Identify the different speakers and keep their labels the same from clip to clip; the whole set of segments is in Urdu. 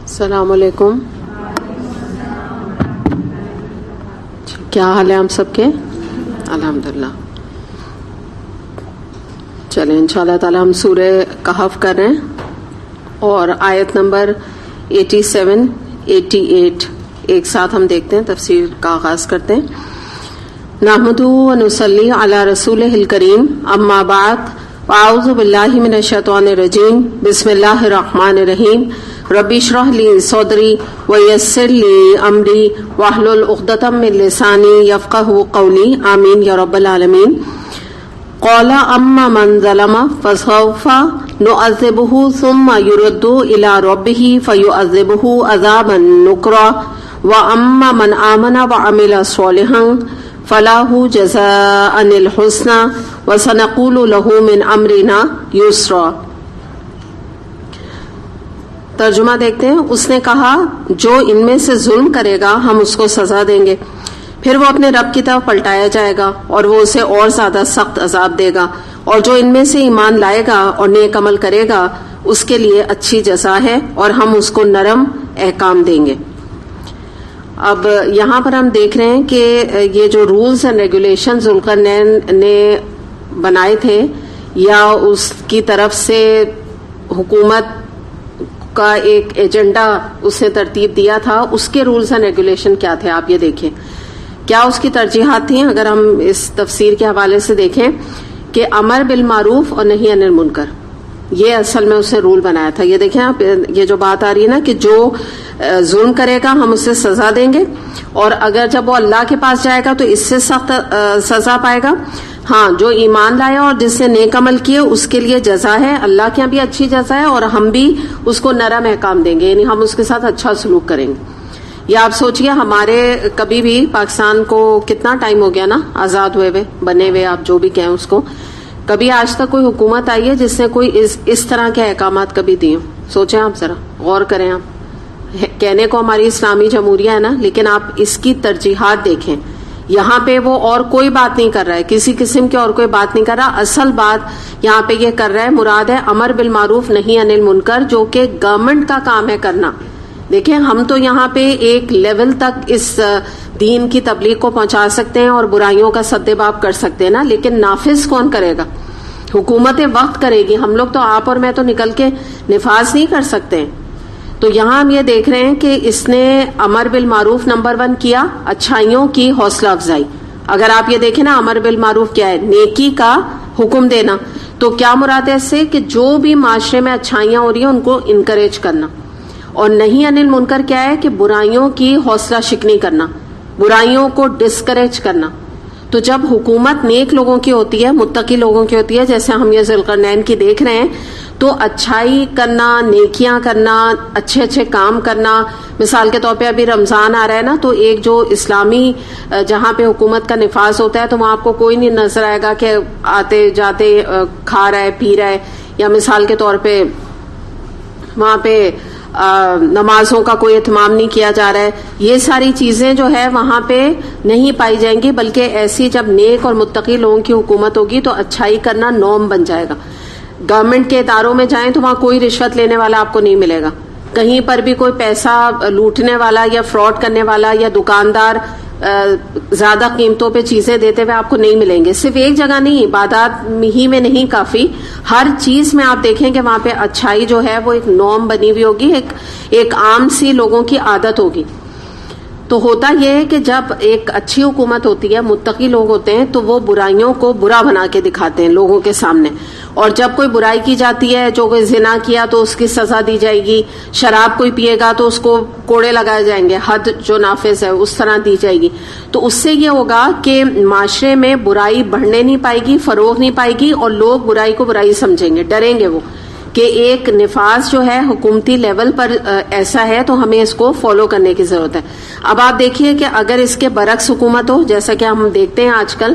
Speaker 1: السلام علیکم. کیا حال ہے آپ سب کے؟ الحمدللہ. چلیں انشاءاللہ تعالی ہم سورہ کہف کر رہے ہیں اور آیت نمبر 87 88 ایک ساتھ ہم دیکھتے ہیں، تفسیر کا آغاز کرتے ہیں. نحمدہ و نصلی علی رسولہ الکریم، اما بعد، اعوذ باللہ من الشیطان الرجیم، بسم اللہ الرحمن الرحیم. ربی اشرح لی صدری ویسر لی امری واحلل عقدۃ من لسانی یفقہوا قولی، آمین یا رب العالمین. قال اما من ظلم فسوف نعذبہ ثم یرد الی ربہ فیعذبہ عذابا نکرا واما من آمن وعمل صالحا فلاح جزاء الحسنى وسنقول له من امرنا یسرا. ترجمہ دیکھتے ہیں. اس نے کہا جو ان میں سے ظلم کرے گا ہم اس کو سزا دیں گے، پھر وہ اپنے رب کی طرف پلٹایا جائے گا اور وہ اسے اور زیادہ سخت عذاب دے گا، اور جو ان میں سے ایمان لائے گا اور نیک عمل کرے گا اس کے لیے اچھی جزا ہے اور ہم اس کو نرم احکام دیں گے. اب یہاں پر ہم دیکھ رہے ہیں کہ یہ جو رولز اینڈ ریگولیشن ذوالقرنین نے بنائے تھے یا اس کی طرف سے حکومت کا ایک ایجنڈا اس نے ترتیب دیا تھا، اس کے رولز اینڈ ریگولیشن کیا تھے آپ یہ دیکھیں. کیا اس کی ترجیحات تھیں؟ اگر ہم اس تفسیر کے حوالے سے دیکھیں کہ امر بالمعروف اور نہی عن المنکر، یہ اصل میں اس نے رول بنایا تھا. یہ دیکھیں آپ، یہ جو بات آ رہی ہے نا کہ جو ظلم کرے گا ہم اسے سزا دیں گے، اور اگر جب وہ اللہ کے پاس جائے گا تو اس سے سخت سزا پائے گا. ہاں، جو ایمان لایا اور جس نے نیک عمل کیے اس کے لیے جزا ہے، اللہ کے یہاں بھی اچھی جزا ہے، اور ہم بھی اس کو نرم احکام دیں گے، یعنی ہم اس کے ساتھ اچھا سلوک کریں گے. یا آپ سوچئے ہمارے کبھی بھی پاکستان کو کتنا ٹائم ہو گیا نا آزاد ہوئے بنے ہوئے، آپ جو بھی کہیں اس کو، کبھی آج تک کوئی حکومت آئی ہے جس نے کوئی اس طرح کے احکامات کبھی دیے ہوں؟ سوچیں آپ، ذرا غور کریں. آپ کہنے کو ہماری اسلامی جمہوریہ ہے نا، لیکن آپ اس کی ترجیحات دیکھیں. یہاں پہ وہ اور کوئی بات نہیں کر رہا ہے، کسی قسم کی اور کوئی بات نہیں کر رہا. اصل بات یہاں پہ یہ کر رہا ہے، مراد ہے امر بالمعروف نہی عن المنکر، جو کہ گورنمنٹ کا کام ہے کرنا. دیکھیں ہم تو یہاں پہ ایک لیول تک اس دین کی تبلیغ کو پہنچا سکتے ہیں اور برائیوں کا سدباب کر سکتے ہیں نا، لیکن نافذ کون کرے گا؟ حکومت وقت کرے گی. ہم لوگ تو، آپ اور میں تو نکل کے نفاذ نہیں کر سکتے. تو یہاں ہم یہ دیکھ رہے ہیں کہ اس نے امر بالمعروف نمبر 1 کیا، اچھائیوں کی حوصلہ افزائی. اگر آپ یہ دیکھیں نا، امر بالمعروف کیا ہے؟ نیکی کا حکم دینا. تو کیا مراد ہے اس سے؟ کہ جو بھی معاشرے میں اچھائیاں ہو رہی ہیں ان کو انکریج کرنا. اور نہی عن المنکر کیا ہے؟ کہ برائیوں کی حوصلہ شکنی کرنا، برائیوں کو ڈسکریج کرنا. تو جب حکومت نیک لوگوں کی ہوتی ہے، متقی لوگوں کی ہوتی ہے، جیسے ہم یہ ذوالقرنین کی دیکھ رہے ہیں، تو اچھائی کرنا، نیکیاں کرنا، اچھے اچھے کام کرنا. مثال کے طور پہ ابھی رمضان آ رہا ہے نا، تو ایک جو اسلامی جہاں پہ حکومت کا نفاذ ہوتا ہے تو وہاں آپ کو کوئی نہیں نظر آئے گا کہ آتے جاتے کھا رہا ہے، پی رہا ہے، یا مثال کے طور پہ وہاں پہ نمازوں کا کوئی اہتمام نہیں کیا جا رہا ہے. یہ ساری چیزیں جو ہے وہاں پہ نہیں پائی جائیں گی، بلکہ ایسی جب نیک اور متقی لوگوں کی حکومت ہوگی تو اچھائی کرنا نورم بن جائے گا. گورنمنٹ کے اداروں میں جائیں تو وہاں کوئی رشوت لینے والا آپ کو نہیں ملے گا. کہیں پر بھی کوئی پیسہ لوٹنے والا یا فراڈ کرنے والا یا دکاندار زیادہ قیمتوں پہ چیزیں دیتے ہوئے آپ کو نہیں ملیں گے. صرف ایک جگہ نہیں، عبادات ہی میں نہیں کافی، ہر چیز میں آپ دیکھیں کہ وہاں پہ اچھائی جو ہے وہ ایک نورم بنی ہوئی ہوگی، ایک عام سی لوگوں کی عادت ہوگی. تو ہوتا یہ ہے کہ جب ایک اچھی حکومت ہوتی ہے، متقی لوگ ہوتے ہیں، تو وہ برائیوں کو برا بنا کے دکھاتے ہیں لوگوں کے سامنے. اور جب کوئی برائی کی جاتی ہے، جو کوئی زنا کیا تو اس کی سزا دی جائے گی، شراب کوئی پیے گا تو اس کو کوڑے لگائے جائیں گے، حد جو نافذ ہے اس طرح دی جائے گی. تو اس سے یہ ہوگا کہ معاشرے میں برائی بڑھنے نہیں پائے گی، فروغ نہیں پائے گی، اور لوگ برائی کو برائی سمجھیں گے، ڈریں گے وہ کہ ایک نفاذ جو ہے حکومتی لیول پر ایسا ہے تو ہمیں اس کو فالو کرنے کی ضرورت ہے. اب آپ دیکھیے کہ اگر اس کے برعکس حکومت ہو، جیسا کہ ہم دیکھتے ہیں آج کل،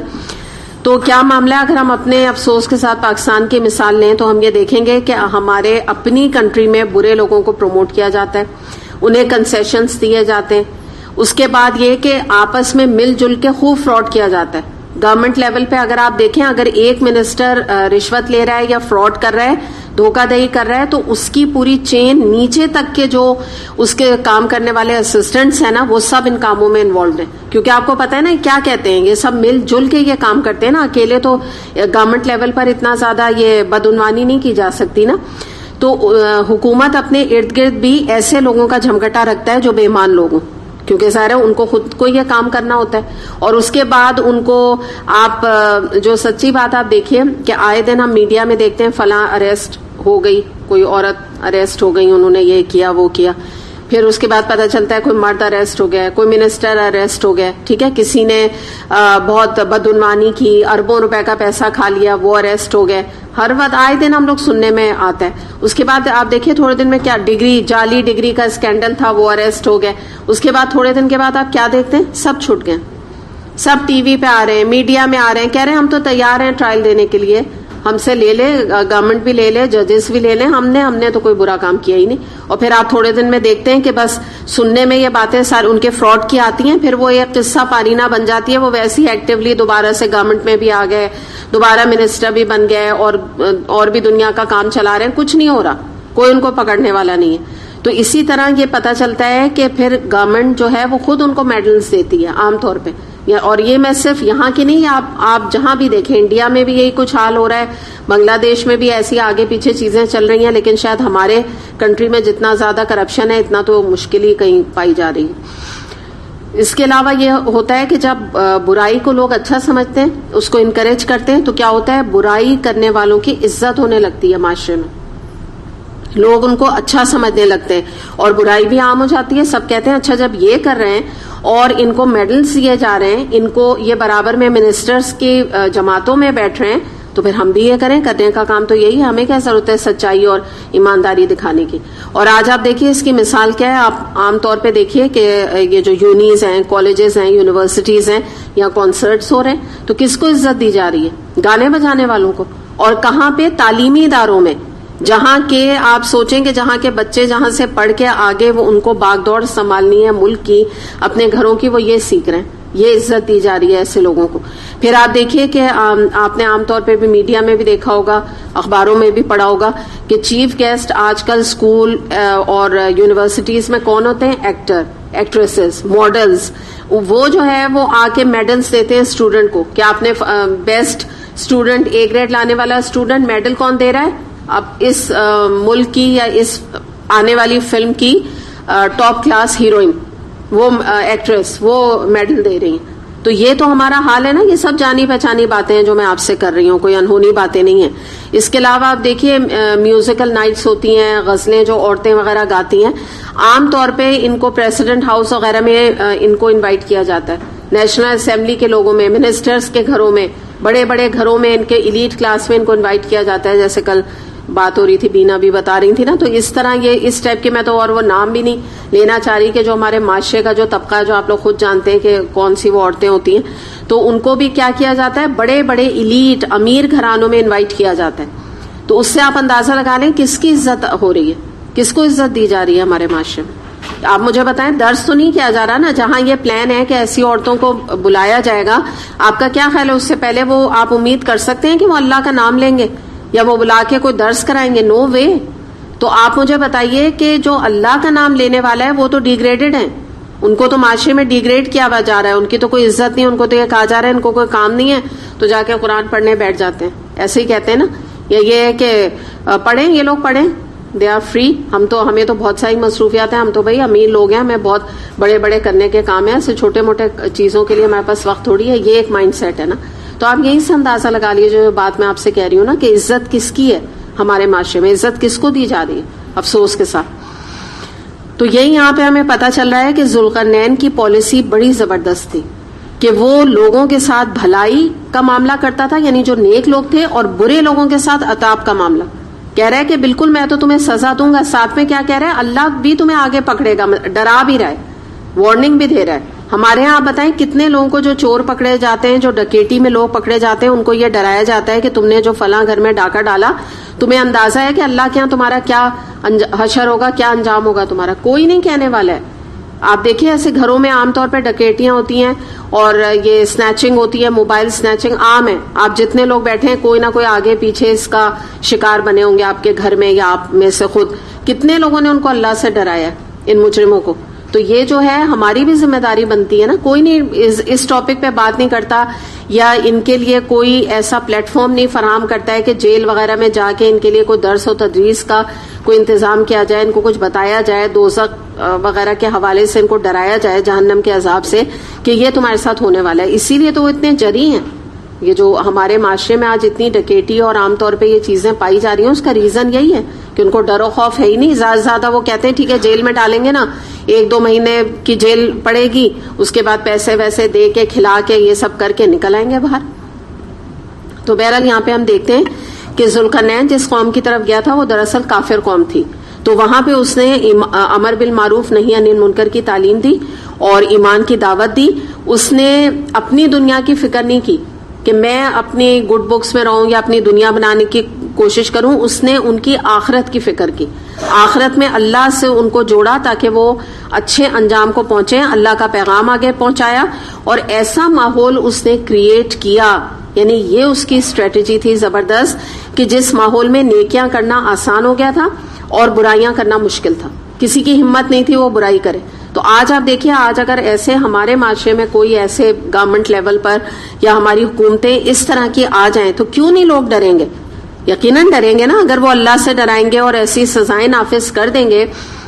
Speaker 1: تو کیا معاملہ ہے؟ اگر ہم اپنے افسوس کے ساتھ پاکستان کی مثال لیں تو ہم یہ دیکھیں گے کہ ہمارے اپنی کنٹری میں برے لوگوں کو پروموٹ کیا جاتا ہے، انہیں کنسیشنز دیے جاتے ہیں. اس کے بعد یہ کہ آپس میں مل جل کے خوب فراڈ کیا جاتا ہے. گورنمنٹ لیول پہ اگر آپ دیکھیں, اگر ایک منسٹر رشوت لے رہا ہے یا فراڈ کر رہا ہے, دھوکہ دہی کر رہا ہے, تو اس کی پوری چین نیچے تک کے جو اس کے کام کرنے والے اسسٹنٹس ہیں نا, وہ سب ان کاموں میں انوالوڈ ہیں. کیونکہ آپ کو پتا ہے نا کیا کہتے ہیں, یہ سب مل جل کے یہ کام کرتے ہیں نا, اکیلے تو گورنمنٹ لیول پر اتنا زیادہ یہ بدعنوانی نہیں کی جا سکتی نا. تو حکومت اپنے ارد گرد بھی ایسے لوگوں کا جھمگٹا رکھتا ہے جو بے ایمان لوگ ہوں, کیونکہ ظاہر ہے ان کو خود کو یہ کام کرنا ہوتا ہے. اور اس کے بعد ان کو آپ جو سچی بات آپ دیکھیے کہ آئے دن ہم میڈیا میں دیکھتے ہیں فلاں اریسٹ ہو گئی, کوئی عورت اریسٹ ہو گئی, انہوں نے یہ کیا وہ کیا, پھر اس کے بعد پتہ چلتا ہے کوئی مرد اریسٹ ہو گیا, کوئی منسٹر اریسٹ ہو گیا, ٹھیک ہے, کسی نے بہت بدعنوانی کی, اربوں روپے کا پیسہ کھا لیا, وہ اریسٹ ہو گئے. ہر وقت آئے دن ہم لوگ سننے میں آتا ہے. اس کے بعد آپ دیکھیے تھوڑے دن میں کیا جعلی ڈگری کا اسکینڈل تھا, وہ اریسٹ ہو گئے. اس کے بعد تھوڑے دن کے بعد آپ کیا دیکھتے ہیں, سب چھوٹ گئے, سب ٹی وی پہ آ رہے ہیں, میڈیا میں آ رہے ہیں, کہہ رہے ہیں ہم تو تیار ہیں ٹرائل دینے کے لیے, ہم سے لے لے, گورنمنٹ بھی لے لے, ججز بھی لے لیں, ہم نے تو کوئی برا کام کیا ہی نہیں. اور پھر آپ تھوڑے دن میں دیکھتے ہیں کہ بس سننے میں یہ باتیں سارے ان کے فراڈ کی آتی ہیں, پھر وہ ایک قصہ پارینہ بن جاتی ہے, وہ ویسے ہی ایکٹیولی دوبارہ سے گورنمنٹ میں بھی آ گئے, دوبارہ منسٹر بھی بن گئے, اور بھی دنیا کا کام چلا رہے ہیں, کچھ نہیں ہو رہا, کوئی ان کو پکڑنے والا نہیں ہے. تو اسی طرح یہ پتہ چلتا ہے کہ پھر گورنمنٹ جو ہے وہ خود ان کو میڈلز دیتی ہے عام طور پہ. اور یہ میں صرف یہاں کی نہیں, آپ جہاں بھی دیکھیں, انڈیا میں بھی یہی کچھ حال ہو رہا ہے, بنگلہ دیش میں بھی ایسی آگے پیچھے چیزیں چل رہی ہیں, لیکن شاید ہمارے کنٹری میں جتنا زیادہ کرپشن ہے اتنا تو مشکل ہی کہیں پائی جا رہی ہے. اس کے علاوہ یہ ہوتا ہے کہ جب برائی کو لوگ اچھا سمجھتے ہیں, اس کو انکریج کرتے ہیں, تو کیا ہوتا ہے, برائی کرنے والوں کی عزت ہونے لگتی ہے معاشرے میں, لوگ ان کو اچھا سمجھنے لگتے ہیں, اور برائی بھی عام ہو جاتی ہے. سب کہتے ہیں اچھا جب یہ کر رہے ہیں اور ان کو میڈلز دیے جا رہے ہیں, ان کو یہ برابر میں منسٹرز کی جماعتوں میں بیٹھ رہے ہیں, تو پھر ہم بھی یہ کریں, کرنے کا کام تو یہی ہے, ہمیں کیا ضرورت ہے سچائی اور ایمانداری دکھانے کی. اور آج آپ دیکھیے اس کی مثال کیا ہے, آپ عام طور پہ دیکھیے کہ یہ جو یونیز ہیں, کالجز ہیں, یونیورسٹیز ہیں, یا کانسرٹس ہو رہے ہیں, تو کس کو عزت دی جا رہی ہے, گانے بجانے والوں کو. اور کہاں پہ, تعلیمی اداروں میں, جہاں کے آپ سوچیں کہ جہاں کے بچے جہاں سے پڑھ کے آگے وہ ان کو باغ دوڑ سنبھالنی ہے ملک کی, اپنے گھروں کی, وہ یہ سیکھ رہے ہیں, یہ عزت دی جا رہی ہے ایسے لوگوں کو. پھر آپ دیکھیے کہ آپ نے عام طور پہ بھی میڈیا میں بھی دیکھا ہوگا, اخباروں میں بھی پڑھا ہوگا کہ چیف گیسٹ آج کل اسکول اور یونیورسٹیز میں کون ہوتے ہیں, ایکٹر, ایکٹریسز, ماڈلز. وہ جو ہے وہ آ کے میڈلز دیتے ہیں اسٹوڈنٹ کو, کہ آپ نے بیسٹ اسٹوڈنٹ, اے گریڈ لانے والا اسٹوڈنٹ, میڈل کون دے رہا ہے, اب اس ملک کی یا اس آنے والی فلم کی ٹاپ کلاس ہیروئن, وہ ایکٹریس, وہ میڈل دے رہی ہیں. تو یہ تو ہمارا حال ہے نا. یہ سب جانی پہچانی باتیں ہیں جو میں آپ سے کر رہی ہوں, کوئی انہونی باتیں نہیں ہیں. اس کے علاوہ آپ دیکھیے میوزیکل نائٹس ہوتی ہیں, غزلیں جو عورتیں وغیرہ گاتی ہیں, عام طور پہ ان کو پریزیڈنٹ ہاؤس وغیرہ میں ان کو انوائٹ کیا جاتا ہے, نیشنل اسمبلی کے لوگوں میں, منسٹرز کے گھروں میں, بڑے بڑے گھروں میں, ان کے ایلیٹ کلاس میں ان کو انوائٹ کیا جاتا ہے. جیسے کل بات ہو رہی تھی, بینا بھی بتا رہی تھی نا, تو اس طرح یہ اس ٹائپ کے, میں تو اور وہ نام بھی نہیں لینا چاہ رہی, کہ جو ہمارے معاشرے کا جو طبقہ ہے, جو آپ لوگ خود جانتے ہیں کہ کون سی وہ عورتیں ہوتی ہیں, تو ان کو بھی کیا کیا جاتا ہے, بڑے بڑے ایلیٹ امیر گھرانوں میں انوائٹ کیا جاتا ہے. تو اس سے آپ اندازہ لگا لیں کس کی عزت ہو رہی ہے, کس کو عزت دی جا رہی ہے ہمارے معاشرے میں. آپ مجھے بتائیں, درس تو نہیں کیا جا رہا نا, جہاں یہ پلان ہے کہ ایسی عورتوں کو بلایا جائے گا, آپ کا کیا خیال ہے, اس سے پہلے وہ آپ امید کر سکتے ہیں کہ وہ اللہ کا نام لیں گے یا وہ بلا کے کوئی درس کرائیں گے؟ نو وے. تو آپ مجھے بتائیے کہ جو اللہ کا نام لینے والا ہے وہ تو ڈیگریڈڈ ہیں, ان کو تو معاشرے میں ڈیگریڈ کیا جا رہا ہے, ان کی تو کوئی عزت نہیں, ان کو تو یہ کہا جا رہا ہے ان کو کوئی کام نہیں ہے, تو جا کے قرآن پڑھنے بیٹھ جاتے ہیں. ایسے ہی کہتے ہیں نا, یا یہ ہے کہ پڑھیں, یہ لوگ پڑھیں, دے آر فری, ہمیں تو بہت ساری مصروفیات ہیں, ہم تو بھائی امیر لوگ ہیں, ہمیں بہت بڑے بڑے کرنے کے کام ہیں, ایسے چھوٹے موٹے چیزوں کے لیے ہمارے پاس وقت تھوڑی ہے. یہ ایک مائنڈ سیٹ ہے نا. تو آپ یہی سے اندازہ لگا لیجیے جو بات میں آپ سے کہہ رہی ہوں نا, کہ عزت کس کی ہے ہمارے معاشرے میں, عزت کس کو دی جا رہی ہے افسوس کے ساتھ. تو یہی یہاں پہ ہمیں پتہ چل رہا ہے کہ ذوالقرنین کی پالیسی بڑی زبردست تھی, کہ وہ لوگوں کے ساتھ بھلائی کا معاملہ کرتا تھا, یعنی جو نیک لوگ تھے, اور برے لوگوں کے ساتھ عطاب کا معاملہ. کہہ رہا ہے کہ بالکل میں تو تمہیں سزا دوں گا, ساتھ میں کیا کہہ رہا ہے, اللہ بھی تمہیں آگے پکڑے گا, ڈرا بھی رہا ہے, وارننگ بھی دے رہا ہے. ہمارے ہاں آپ بتائیں کتنے لوگوں کو جو چور پکڑے جاتے ہیں, جو ڈکیٹی میں لوگ پکڑے جاتے ہیں, ان کو یہ ڈرایا جاتا ہے کہ تم نے جو فلاں گھر میں ڈاکہ ڈالا, تمہیں اندازہ ہے کہ اللہ کے یہاں تمہارا کیا حشر ہوگا, کیا انجام ہوگا تمہارا. کوئی نہیں کہنے والا ہے. آپ دیکھیں ایسے گھروں میں عام طور پہ ڈکیتیاں ہوتی ہیں اور یہ سنیچنگ ہوتی ہے، موبائل سنیچنگ عام ہے. آپ جتنے لوگ بیٹھے ہیں کوئی نہ کوئی آگے پیچھے اس کا شکار بنے ہوں گے آپ کے گھر میں یا آپ میں سے خود. کتنے لوگوں نے ان کو اللہ سے ڈرایا ان مجرموں کو. تو یہ جو ہے ہماری بھی ذمہ داری بنتی ہے نا. کوئی نہیں اس ٹاپک پہ بات نہیں کرتا یا ان کے لیے کوئی ایسا پلیٹ فارم نہیں فراہم کرتا ہے کہ جیل وغیرہ میں جا کے ان کے لیے کوئی درس و تدریس کا کوئی انتظام کیا جائے، ان کو کچھ بتایا جائے، دوزخ وغیرہ کے حوالے سے ان کو ڈرایا جائے جہنم کے عذاب سے کہ یہ تمہارے ساتھ ہونے والا ہے. اسی لیے تو وہ اتنے جری ہیں. یہ جو ہمارے معاشرے میں آج اتنی ڈکیتی اور عام طور پہ یہ چیزیں پائی جا رہی ہیں، اس کا ریزن یہی ہے کہ ان کو ڈر و خوف ہے ہی نہیں. زیادہ سے زیادہ وہ کہتے ہیں ٹھیک ہے جیل میں ڈالیں گے نا، 1-2 مہینے کی جیل پڑے گی، اس کے بعد پیسے ویسے دے کے کھلا کے یہ سب کر کے نکل آئیں گے باہر. تو بہرحال یہاں پہ ہم دیکھتے ہیں کہ ذوالقرنین جس قوم کی طرف گیا تھا وہ دراصل کافر قوم تھی. تو وہاں پہ اس نے امر بالمعروف نہی عن المنکر کی تعلیم دی اور ایمان کی دعوت دی. اس نے اپنی دنیا کی فکر نہیں کی کہ میں اپنی گڈ بکس میں رہوں یا اپنی دنیا بنانے کی کوشش کروں. اس نے ان کی آخرت کی فکر کی، آخرت میں اللہ سے ان کو جوڑا تاکہ وہ اچھے انجام کو پہنچے، اللہ کا پیغام آگے پہنچایا. اور ایسا ماحول اس نے کریٹ کیا، یعنی یہ اس کی اسٹریٹجی تھی زبردست کہ جس ماحول میں نیکیاں کرنا آسان ہو گیا تھا اور برائیاں کرنا مشکل تھا. کسی کی ہمت نہیں تھی وہ برائی کرے. تو آج آپ دیکھیے، آج اگر ایسے ہمارے معاشرے میں کوئی ایسے گورنمنٹ لیول پر یا ہماری حکومتیں اس طرح کی آ جائیں تو کیوں نہیں لوگ ڈریں گے؟ یقیناً ڈریں گے نا. اگر وہ اللہ سے ڈرائیں گے اور ایسی سزائیں نافذ کر دیں گے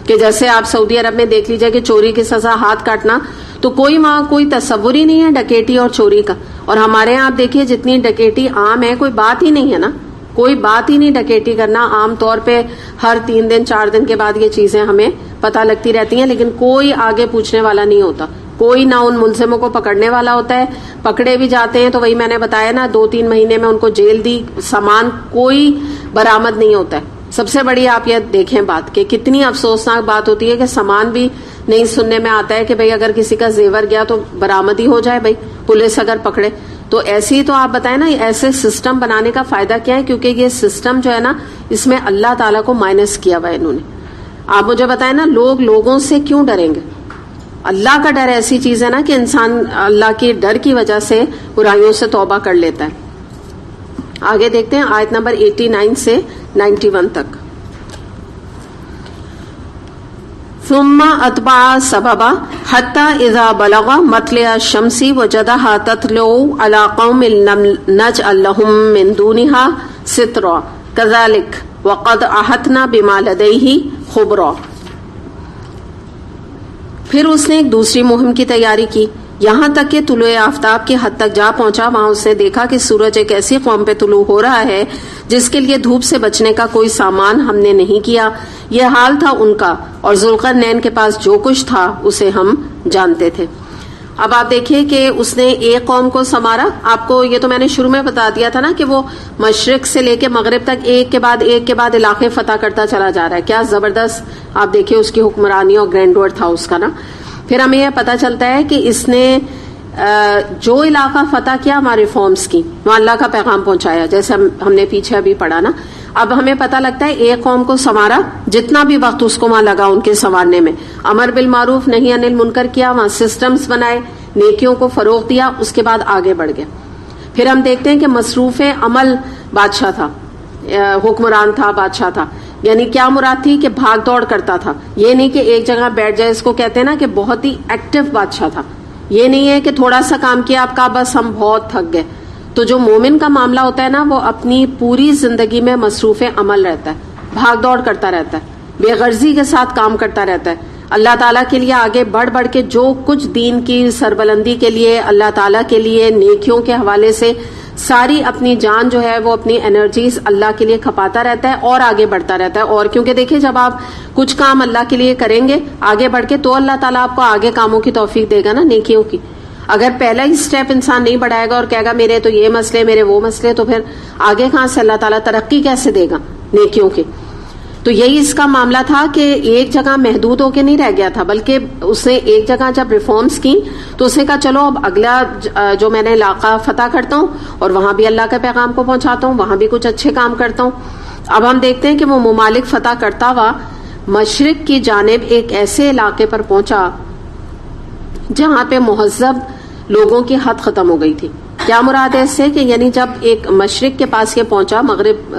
Speaker 1: کہ جیسے آپ سعودی عرب میں دیکھ لیجئے کہ چوری کی سزا ہاتھ کاٹنا، تو کوئی وہاں کوئی تصور ہی نہیں ہے ڈکیتی اور چوری کا. اور ہمارے یہاں آپ دیکھیے جتنی ڈکیتی عام ہے، کوئی بات ہی نہیں ہے نا، کوئی بات ہی نہیں ڈکیتی کرنا. عام طور پہ ہر 3 دن 4 دن کے بعد یہ چیزیں ہمیں پتہ لگتی رہتی ہیں، لیکن کوئی آگے پوچھنے والا نہیں ہوتا. کوئی نہ ان ملزموں کو پکڑنے والا ہوتا ہے. پکڑے بھی جاتے ہیں تو وہی میں نے بتایا نا، 2-3 مہینے میں ان کو جیل دی، سامان کوئی برآمد نہیں ہوتا ہے. سب سے بڑی آپ یہ دیکھیں بات کہ کتنی افسوسناک بات ہوتی ہے کہ سامان بھی نہیں سننے میں آتا ہے کہ بھئی اگر کسی کا زیور گیا تو برآمد ہی ہو جائے، بھئی پولیس اگر پکڑے. تو ایسی تو آپ بتائیں نا، ایسے سسٹم بنانے کا فائدہ کیا ہے؟ کیونکہ یہ سسٹم جو ہے نا، اس میں اللہ تعالیٰ کو مائنس کیا ہوا ہے انہوں نے. آپ مجھے بتائیں نا، لوگ لوگوں سے کیوں ڈریں گے؟ اللہ کا ڈر ایسی چیز ہے نا کہ انسان اللہ کے ڈر کی وجہ سے برائیوں سے توبہ کر لیتا ہے. آگے دیکھتے ہیں آیت نمبر 89 سے 91 تک. ثم اتبع سببا حتى اذا بلغ مطلع الشمس وجدها تطلع على قوم لم نجعل لهم من دونها سترا كذلك وقد احطنا بما لديه خبرا. پھر اس نے ایک دوسری مہم کی تیاری کی، یہاں تک کہ طلوع آفتاب کی حد تک جا پہنچا. وہاں اس نے دیکھا کہ سورج ایک ایسی قوم پہ طلوع ہو رہا ہے جس کے لیے دھوپ سے بچنے کا کوئی سامان ہم نے نہیں کیا. یہ حال تھا ان کا، اور ذوالقرنین کے پاس جو کچھ تھا اسے ہم جانتے تھے. اب آپ دیکھیں کہ اس نے ایک قوم کو سنوارا. آپ کو یہ تو میں نے شروع میں بتا دیا تھا نا کہ وہ مشرق سے لے کے مغرب تک ایک کے بعد علاقے فتح کرتا چلا جا رہا ہے. کیا زبردست آپ دیکھیں اس کی حکمرانی اور گرینڈور تھا اس کا نا. پھر ہمیں یہ پتا چلتا ہے کہ اس نے جو علاقہ فتح کیا ہمارے ریفارمز کی، وہاں اللہ کا پیغام پہنچایا، جیسے ہم نے پیچھے ابھی پڑھا نا. اب ہمیں پتا لگتا ہے ایک قوم کو سنوارا، جتنا بھی وقت اس کو وہاں لگا ان کے سنوارنے میں، امر بالمعروف نہی عن المنکر کیا، وہاں سسٹمز بنائے، نیکیوں کو فروغ دیا، اس کے بعد آگے بڑھ گیا. پھر ہم دیکھتے ہیں کہ مصروف عمل بادشاہ تھا، حکمران تھا، بادشاہ تھا. یعنی کیا مراد تھی کہ بھاگ دوڑ کرتا تھا. یہ نہیں کہ ایک جگہ بیٹھ جائے، اس کو کہتے ہیں نا کہ بہت ہی ایکٹیو بادشاہ تھا. یہ نہیں ہے کہ تھوڑا سا کام کیا آپ کا بس ہم بہت تھک گئے. تو جو مومن کا معاملہ ہوتا ہے نا، وہ اپنی پوری زندگی میں مصروف عمل رہتا ہے، بھاگ دوڑ کرتا رہتا ہے، بے غرضی کے ساتھ کام کرتا رہتا ہے. اللہ تعالیٰ کے لیے آگے بڑھ بڑھ کے جو کچھ دین کی سربلندی کے لیے، اللہ تعالیٰ کے لیے، نیکیوں کے حوالے سے ساری اپنی جان جو ہے وہ اپنی انرجیز اللہ کے لیے کھپاتا رہتا ہے اور آگے بڑھتا رہتا ہے. اور کیونکہ دیکھیں جب آپ کچھ کام اللہ کے لیے کریں گے آگے بڑھ کے، تو اللہ تعالیٰ آپ کو آگے کاموں کی توفیق دے گا نا، نیکیوں کی. اگر پہلا ہی سٹیپ انسان نہیں بڑھائے گا اور کہے گا میرے تو یہ مسئلے، میرے وہ مسئلے، تو پھر آگے کہاں سے اللہ تعالیٰ ترقی کیسے دے گا نیکیوں کی. تو یہی اس کا معاملہ تھا کہ ایک جگہ محدود ہو کے نہیں رہ گیا تھا، بلکہ اس نے ایک جگہ جب ریفارمز کی تو اس نے کہا چلو اب اگلا جو میں نے علاقہ فتح کرتا ہوں اور وہاں بھی اللہ کے پیغام کو پہنچاتا ہوں، وہاں بھی کچھ اچھے کام کرتا ہوں. اب ہم دیکھتے ہیں کہ وہ ممالک فتح کرتا ہوا مشرق کی جانب ایک ایسے علاقے پر پہنچا جہاں پہ مہذب لوگوں کی حد ختم ہو گئی تھی. کیا مراد ہے اس سے کہ یعنی جب ایک مشرق کے پاس یہ پہنچا مغرب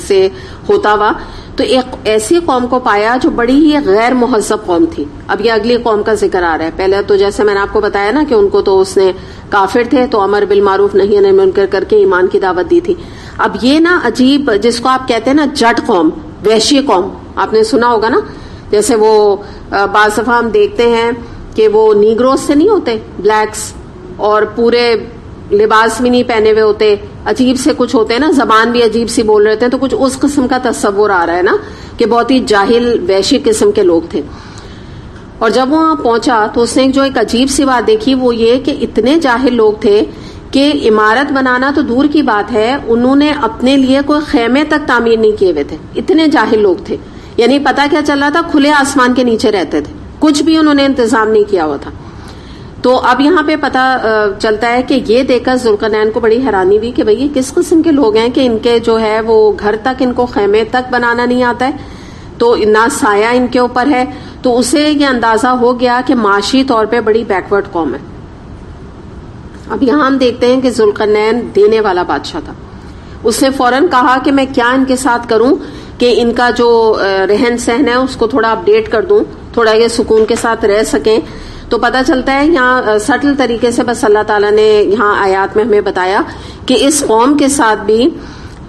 Speaker 1: سے ہوتا ہوا تو ایک ایسی قوم کو پایا جو بڑی ہی غیر مہذب قوم تھی. اب یہ اگلی قوم کا ذکر آ رہا ہے. پہلے تو جیسے میں نے آپ کو بتایا نا کہ ان کو تو اس نے کافر تھے تو امر بالمعروف نہی عن المنکر کر کے ایمان کی دعوت دی تھی. اب یہ نا عجیب جس کو آپ کہتے ہیں نا جٹ قوم, وحشی قوم, آپ نے سنا ہوگا نا, جیسے وہ بعض دفعہ ہم دیکھتے ہیں کہ وہ نیگروز سے نہیں ہوتے, بلیکس, اور پورے لباس بھی نہیں پہنے ہوئے ہوتے, عجیب سے کچھ ہوتے ہیں نا, زبان بھی عجیب سی بول رہے تھے, تو کچھ اس قسم کا تصور آ رہا ہے نا کہ بہت ہی جاہل وحشی قسم کے لوگ تھے. اور جب وہ وہاں پہنچا تو اس نے جو ایک عجیب سی بات دیکھی وہ یہ کہ اتنے جاہل لوگ تھے کہ عمارت بنانا تو دور کی بات ہے, انہوں نے اپنے لیے کوئی خیمے تک تعمیر نہیں کیے ہوئے تھے. اتنے جاہل لوگ تھے, یعنی پتا کیا چل رہا تھا, کھلے آسمان کے نیچے رہتے تھے, کچھ بھی انہوں نے انتظام نہیں کیا ہوا تھا. تو اب یہاں پہ پتا چلتا ہے کہ یہ دیکھ کر ذوالقرنین کو بڑی حیرانی ہوئی کہ بھئی یہ کس قسم کے لوگ ہیں کہ ان کے جو ہے وہ گھر تک ان کو خیمے تک بنانا نہیں آتا ہے, تو نہ سایہ ان کے اوپر ہے. تو اسے یہ اندازہ ہو گیا کہ معاشی طور پہ بڑی بیکورڈ قوم ہے. اب یہاں ہم دیکھتے ہیں کہ ذوالقرنین دینے والا بادشاہ تھا. اس نے فوراً کہا کہ میں کیا ان کے ساتھ کروں کہ ان کا جو رہن سہن ہے اس کو تھوڑا اپڈیٹ کر دوں, تھوڑا یہ سکون کے ساتھ رہ سکیں. تو پتہ چلتا ہے یہاں سٹل طریقے سے بس اللہ تعالیٰ نے یہاں آیات میں ہمیں بتایا کہ اس قوم کے ساتھ بھی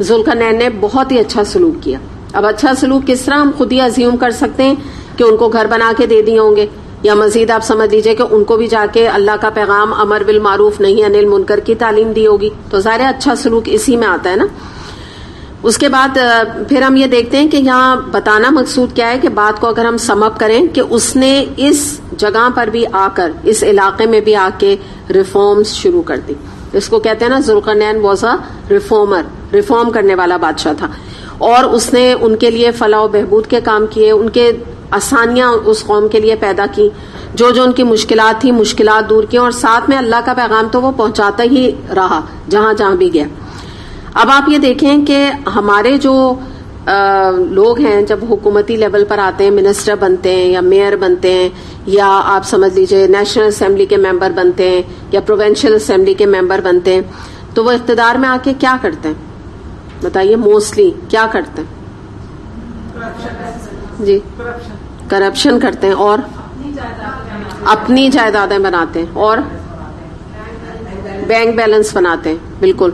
Speaker 1: ذوالقرنین نے بہت ہی اچھا سلوک کیا. اب اچھا سلوک کس طرح ہم خود ہی ازیوم کر سکتے ہیں کہ ان کو گھر بنا کے دے دیے ہوں گے, یا مزید آپ سمجھ لیجئے کہ ان کو بھی جا کے اللہ کا پیغام امر بالمعروف نہی عن المنکر کی تعلیم دی ہوگی. تو ظاہر اچھا سلوک اسی میں آتا ہے نا. اس کے بعد پھر ہم یہ دیکھتے ہیں کہ یہاں بتانا مقصود کیا ہے کہ بات کو اگر ہم سم اپ کریں کہ اس نے اس جگہ پر بھی آ کر, اس علاقے میں بھی آ کے ریفارمز شروع کر دی. اس کو کہتے ہیں نا Zulqarnain was a reformer, reform کرنے والا بادشاہ تھا. اور اس نے ان کے لیے فلاح و بہبود کے کام کیے, ان کے آسانیاں اس قوم کے لیے پیدا کی, جو جو ان کی مشکلات تھی مشکلات دور کی, اور ساتھ میں اللہ کا پیغام تو وہ پہنچاتا ہی رہا جہاں جہاں بھی گیا. اب آپ یہ دیکھیں کہ ہمارے جو لوگ ہیں جب حکومتی لیول پر آتے ہیں, منسٹر بنتے ہیں یا میئر بنتے ہیں, یا آپ سمجھ لیجئے نیشنل اسمبلی کے ممبر بنتے ہیں یا پروونشل اسمبلی کے ممبر بنتے ہیں, تو وہ اقتدار میں آ کے کیا کرتے ہیں بتائیے؟ موسٹلی کیا کرتے ہیں جی؟ کرپشن کرتے ہیں, اور اپنی جائیدادیں بناتے ہیں, اور بینک بیلنس بناتے ہیں. بالکل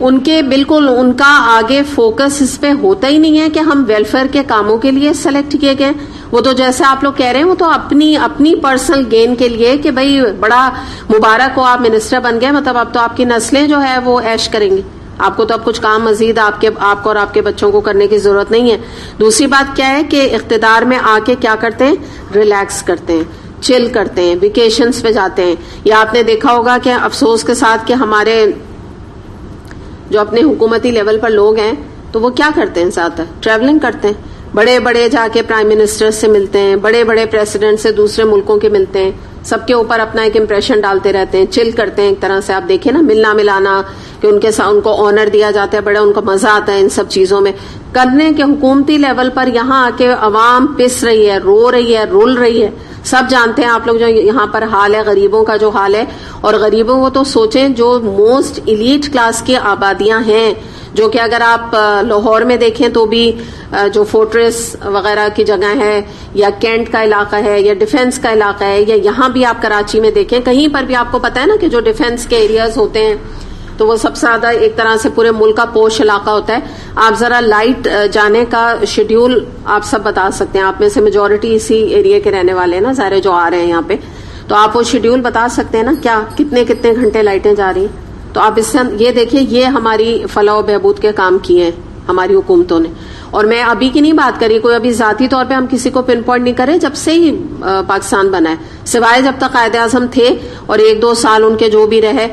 Speaker 1: ان کے بالکل ان کا آگے فوکس اس پہ ہوتا ہی نہیں ہے کہ ہم ویلفیئر کے کاموں کے لیے سلیکٹ کیے گئے. وہ تو جیسے آپ لوگ کہہ رہے ہیں وہ تو اپنی پرسنل گین کے لیے کہ بھئی بڑا مبارک ہو آپ منسٹر بن گئے, مطلب اب تو آپ کی نسلیں جو ہے وہ عیش کریں گی, آپ کو تو اب کچھ کام مزید آپ کو اور آپ کے بچوں کو کرنے کی ضرورت نہیں ہے. دوسری بات کیا ہے کہ اقتدار میں آ کے کیا کرتے ہیں؟ ریلیکس کرتے ہیں, چل کرتے ہیں, ویکیشنز پہ جاتے ہیں. یا آپ نے دیکھا ہوگا کہ افسوس کے ساتھ کہ ہمارے جو اپنے حکومتی لیول پر لوگ ہیں تو وہ کیا کرتے ہیں؟ زیادہ تر ٹریولنگ کرتے ہیں, بڑے بڑے جا کے پرائم منسٹر سے ملتے ہیں, بڑے بڑے پریزیڈنٹ سے دوسرے ملکوں کے ملتے ہیں, سب کے اوپر اپنا ایک امپریشن ڈالتے رہتے ہیں, چل کرتے ہیں ایک طرح سے. آپ دیکھیں نا ملنا ملانا کہ ان کے ساتھ ان کو آنر دیا جاتا ہے, بڑا ان کو مزہ آتا ہے ان سب چیزوں میں کرنے کے. حکومتی لیول پر یہاں آ کے عوام پس رہی ہے, رو رہی ہے, رول رہی ہے. سب جانتے ہیں آپ لوگ جو یہاں پر حال ہے, غریبوں کا جو حال ہے. اور غریبوں کو تو سوچیں جو موسٹ ایلیٹ کلاس کی آبادیاں ہیں, جو کہ اگر آپ لاہور میں دیکھیں تو بھی جو فورٹریس وغیرہ کی جگہ ہے, یا کینٹ کا علاقہ ہے, یا ڈیفنس کا علاقہ ہے, یا یہاں بھی آپ کراچی میں دیکھیں, کہیں پر بھی آپ کو پتا ہے نا کہ جو ڈیفنس کے ایریاز ہوتے ہیں تو وہ سب سے زیادہ ایک طرح سے پورے ملک کا پوش علاقہ ہوتا ہے. آپ ذرا لائٹ جانے کا شیڈیول آپ سب بتا سکتے ہیں, آپ میں سے میجورٹی اسی ایریا کے رہنے والے ہیں نا ظاہر جو آ رہے ہیں یہاں پہ, تو آپ وہ شیڈیول بتا سکتے ہیں نا کیا کتنے گھنٹے لائٹیں جا رہی ہیں. تو آپ اس سے یہ دیکھیے یہ ہماری فلاح و بہبود کے کام کیے ہیں ہماری حکومتوں نے. اور میں ابھی کی نہیں بات کری, کوئی ابھی ذاتی طور پہ ہم کسی کو پن پوائنٹ نہیں کرے, جب سے ہی پاکستان بنا ہے, سوائے جب تک قائد اعظم تھے اور 1-2 سال ان کے جو بھی رہے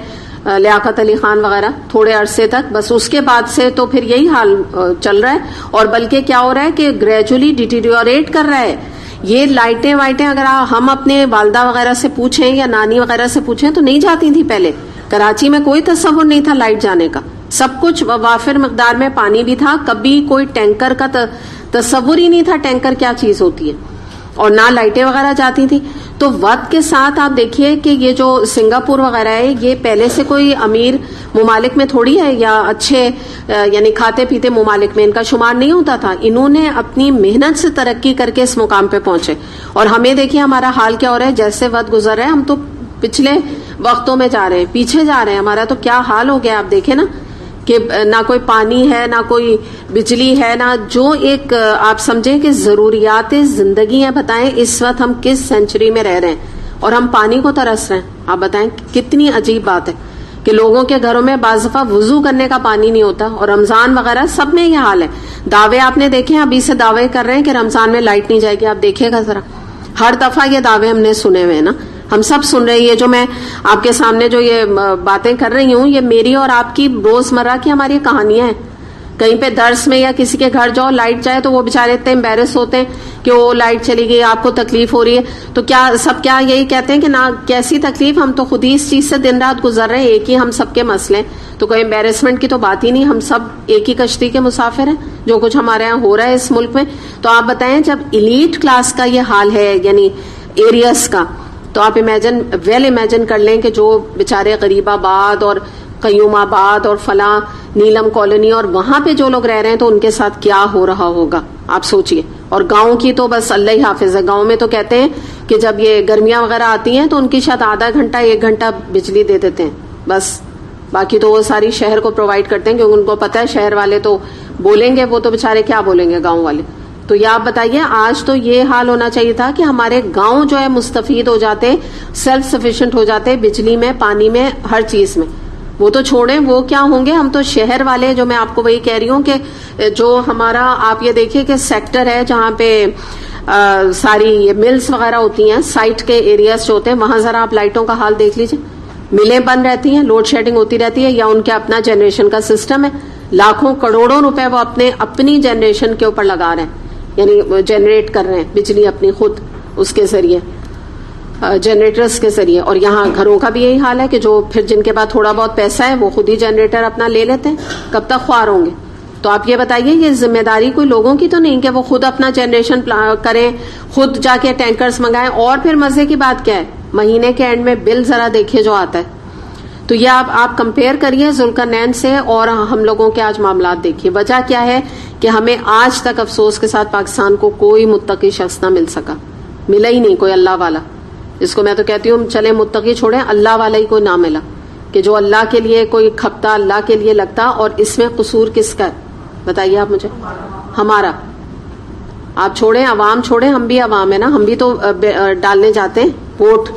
Speaker 1: لیاقت علی خان وغیرہ تھوڑے عرصے تک, بس اس کے بعد سے تو پھر یہی حال چل رہا ہے. اور بلکہ کیا ہو رہا ہے کہ گریجولی ڈیٹیریوریٹ کر رہا ہے. یہ لائٹیں وائٹیں اگر ہم اپنے والدہ وغیرہ سے پوچھیں یا نانی وغیرہ سے پوچھیں تو نہیں جاتی تھی پہلے. کراچی میں کوئی تصور نہیں تھا لائٹ جانے کا, سب کچھ وافر مقدار میں پانی بھی تھا, کبھی کوئی ٹینکر کا تصور ہی نہیں تھا ٹینکر کیا چیز ہوتی ہے. اور نہ لائٹیں وغیرہ جاتی تھی. تو وقت کے ساتھ آپ دیکھیے کہ یہ جو سنگاپور وغیرہ ہے یہ پہلے سے کوئی امیر ممالک میں تھوڑی ہے یا اچھے یعنی کھاتے پیتے ممالک میں ان کا شمار نہیں ہوتا تھا. انہوں نے اپنی محنت سے ترقی کر کے اس مقام پہ پہنچے. اور ہمیں دیکھیے ہمارا حال کیا ہو رہا ہے, جیسے وقت گزر رہا ہے ہم تو پچھلے وقتوں میں جا رہے ہیں, پیچھے جا رہے ہیں. ہمارا تو کیا حال ہو گیا آپ دیکھیں نا کہ نہ کوئی پانی ہے, نہ کوئی بجلی ہے, نہ جو ایک آپ سمجھیں کہ ضروریات زندگی ہیں. بتائیں اس وقت ہم کس سینچری میں رہ رہے ہیں اور ہم پانی کو ترس رہے ہیں. آپ بتائیں کتنی عجیب بات ہے کہ لوگوں کے گھروں میں بعض دفعہ وضو کرنے کا پانی نہیں ہوتا. اور رمضان وغیرہ سب میں یہ حال ہے. دعوے آپ نے دیکھے, ابھی سے دعوے کر رہے ہیں کہ رمضان میں لائٹ نہیں جائے گی. آپ دیکھیے گا ذرا, ہر دفعہ یہ دعوے ہم نے سنے ہوئے ہیں نا, ہم سب سن رہے ہیں. یہ جو میں آپ کے سامنے جو یہ باتیں کر رہی ہوں یہ میری اور آپ کی روزمرہ کی ہماری کہانیاں ہیں. کہیں پہ درس میں یا کسی کے گھر جاؤ لائٹ جائے تو وہ بےچارے اتنے امبیرس ہوتے ہیں کہ وہ لائٹ چلی گئی, آپ کو تکلیف ہو رہی ہے. تو کیا سب کیا یہی کہتے ہیں کہ نہ کیسی تکلیف, ہم تو خود ہی اس چیز سے دن رات گزر رہے ہیں, ایک ہی ہم سب کے مسئلے. تو کوئی امبیرسمنٹ کی تو بات ہی نہیں, ہم سب ایک ہی کشتی کے مسافر ہیں. جو کچھ ہمارے یہاں ہو رہا ہے اس ملک میں, تو آپ بتائیں جب ایلیٹ کلاس کا یہ حال ہے یعنی ایریاز کا, تو آپ امیجن کر لیں کہ جو بیچارے غریب آباد اور قیوم آباد اور فلاں نیلم کالونی اور وہاں پہ جو لوگ رہ رہے ہیں تو ان کے ساتھ کیا ہو رہا ہوگا آپ سوچئے. اور گاؤں کی تو بس اللہ ہی حافظ ہے. گاؤں میں تو کہتے ہیں کہ جب یہ گرمیاں وغیرہ آتی ہیں تو ان کی شاید آدھا گھنٹہ 1 گھنٹہ بجلی دے دیتے ہیں بس, باقی تو وہ ساری شہر کو پرووائڈ کرتے ہیں کیونکہ ان کو پتہ ہے شہر والے تو بولیں گے, وہ تو بیچارے کیا بولیں گے گاؤں والے. تو یہ آپ بتائیے آج تو یہ حال ہونا چاہیے تھا کہ ہمارے گاؤں جو ہے مستفید ہو جاتے, سیلف سفیشینٹ ہو جاتے, بجلی میں, پانی میں, ہر چیز میں. وہ تو چھوڑیں وہ کیا ہوں گے, ہم تو شہر والے, جو میں آپ کو وہی کہہ رہی ہوں کہ جو ہمارا آپ یہ دیکھیے کہ سیکٹر ہے جہاں پہ ساری یہ ملز وغیرہ ہوتی ہیں, سائٹ کے ایریاز جو ہوتے ہیں, وہاں ذرا آپ لائٹوں کا حال دیکھ لیجیے. ملیں بند رہتی ہیں, لوڈ شیڈنگ ہوتی رہتی ہے, یا ان کے اپنا جنریشن کا سسٹم ہے. لاکھوں کروڑوں روپے وہ اپنی جنریشن کے اوپر لگا رہے ہیں, یعنی جنریٹ کر رہے ہیں بجلی اپنی خود اس کے ذریعے, جنریٹرز کے ذریعے. اور یہاں گھروں کا بھی یہی حال ہے کہ جو پھر جن کے پاس تھوڑا بہت پیسہ ہے وہ خود ہی جنریٹر اپنا لے لیتے ہیں. کب تک خوار ہوں گے؟ تو آپ یہ بتائیے یہ ذمہ داری کوئی لوگوں کی تو نہیں کہ وہ خود اپنا جنریشن کریں, خود جا کے ٹینکرز منگائیں. اور پھر مزے کی بات کیا ہے, مہینے کے اینڈ میں بل ذرا دیکھیے جو آتا ہے. تو یہ آپ کمپیئر کریے ذوالقرنین سے اور ہم لوگوں کے آج معاملات دیکھیے. وجہ کیا ہے کہ ہمیں آج تک افسوس کے ساتھ پاکستان کو کوئی متقی شخص نہ مل سکا, ملا ہی نہیں کوئی اللہ والا. اس کو میں تو کہتی ہوں چلے متقی چھوڑیں, اللہ والا ہی کوئی نہ ملا کہ جو اللہ کے لیے کوئی کھپتا, اللہ کے لیے لگتا. اور اس میں قصور کس کا ہے بتائیے آپ مجھے؟ ہمارا. آپ چھوڑیں, عوام چھوڑیں, ہم بھی عوام ہیں نا, ہم بھی تو ڈالنے جاتے ہیں ووٹ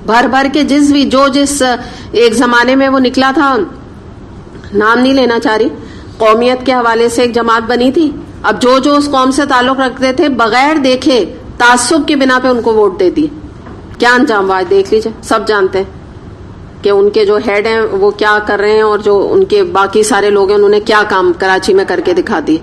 Speaker 1: بھر بھر کے. جس ایک زمانے میں وہ نکلا تھا, نام نہیں لینا چاہ رہی, قومیت کے حوالے سے ایک جماعت بنی تھی. اب جو اس قوم سے تعلق رکھتے تھے بغیر دیکھے تعصب کی بنا پہ ان کو ووٹ دے دیے. کیا انجام ہوا دیکھ لیجئے, سب جانتے ہیں کہ ان کے جو ہیڈ ہیں وہ کیا کر رہے ہیں, اور جو ان کے باقی سارے لوگ ہیں انہوں نے کیا کام کراچی میں کر کے دکھا دیے.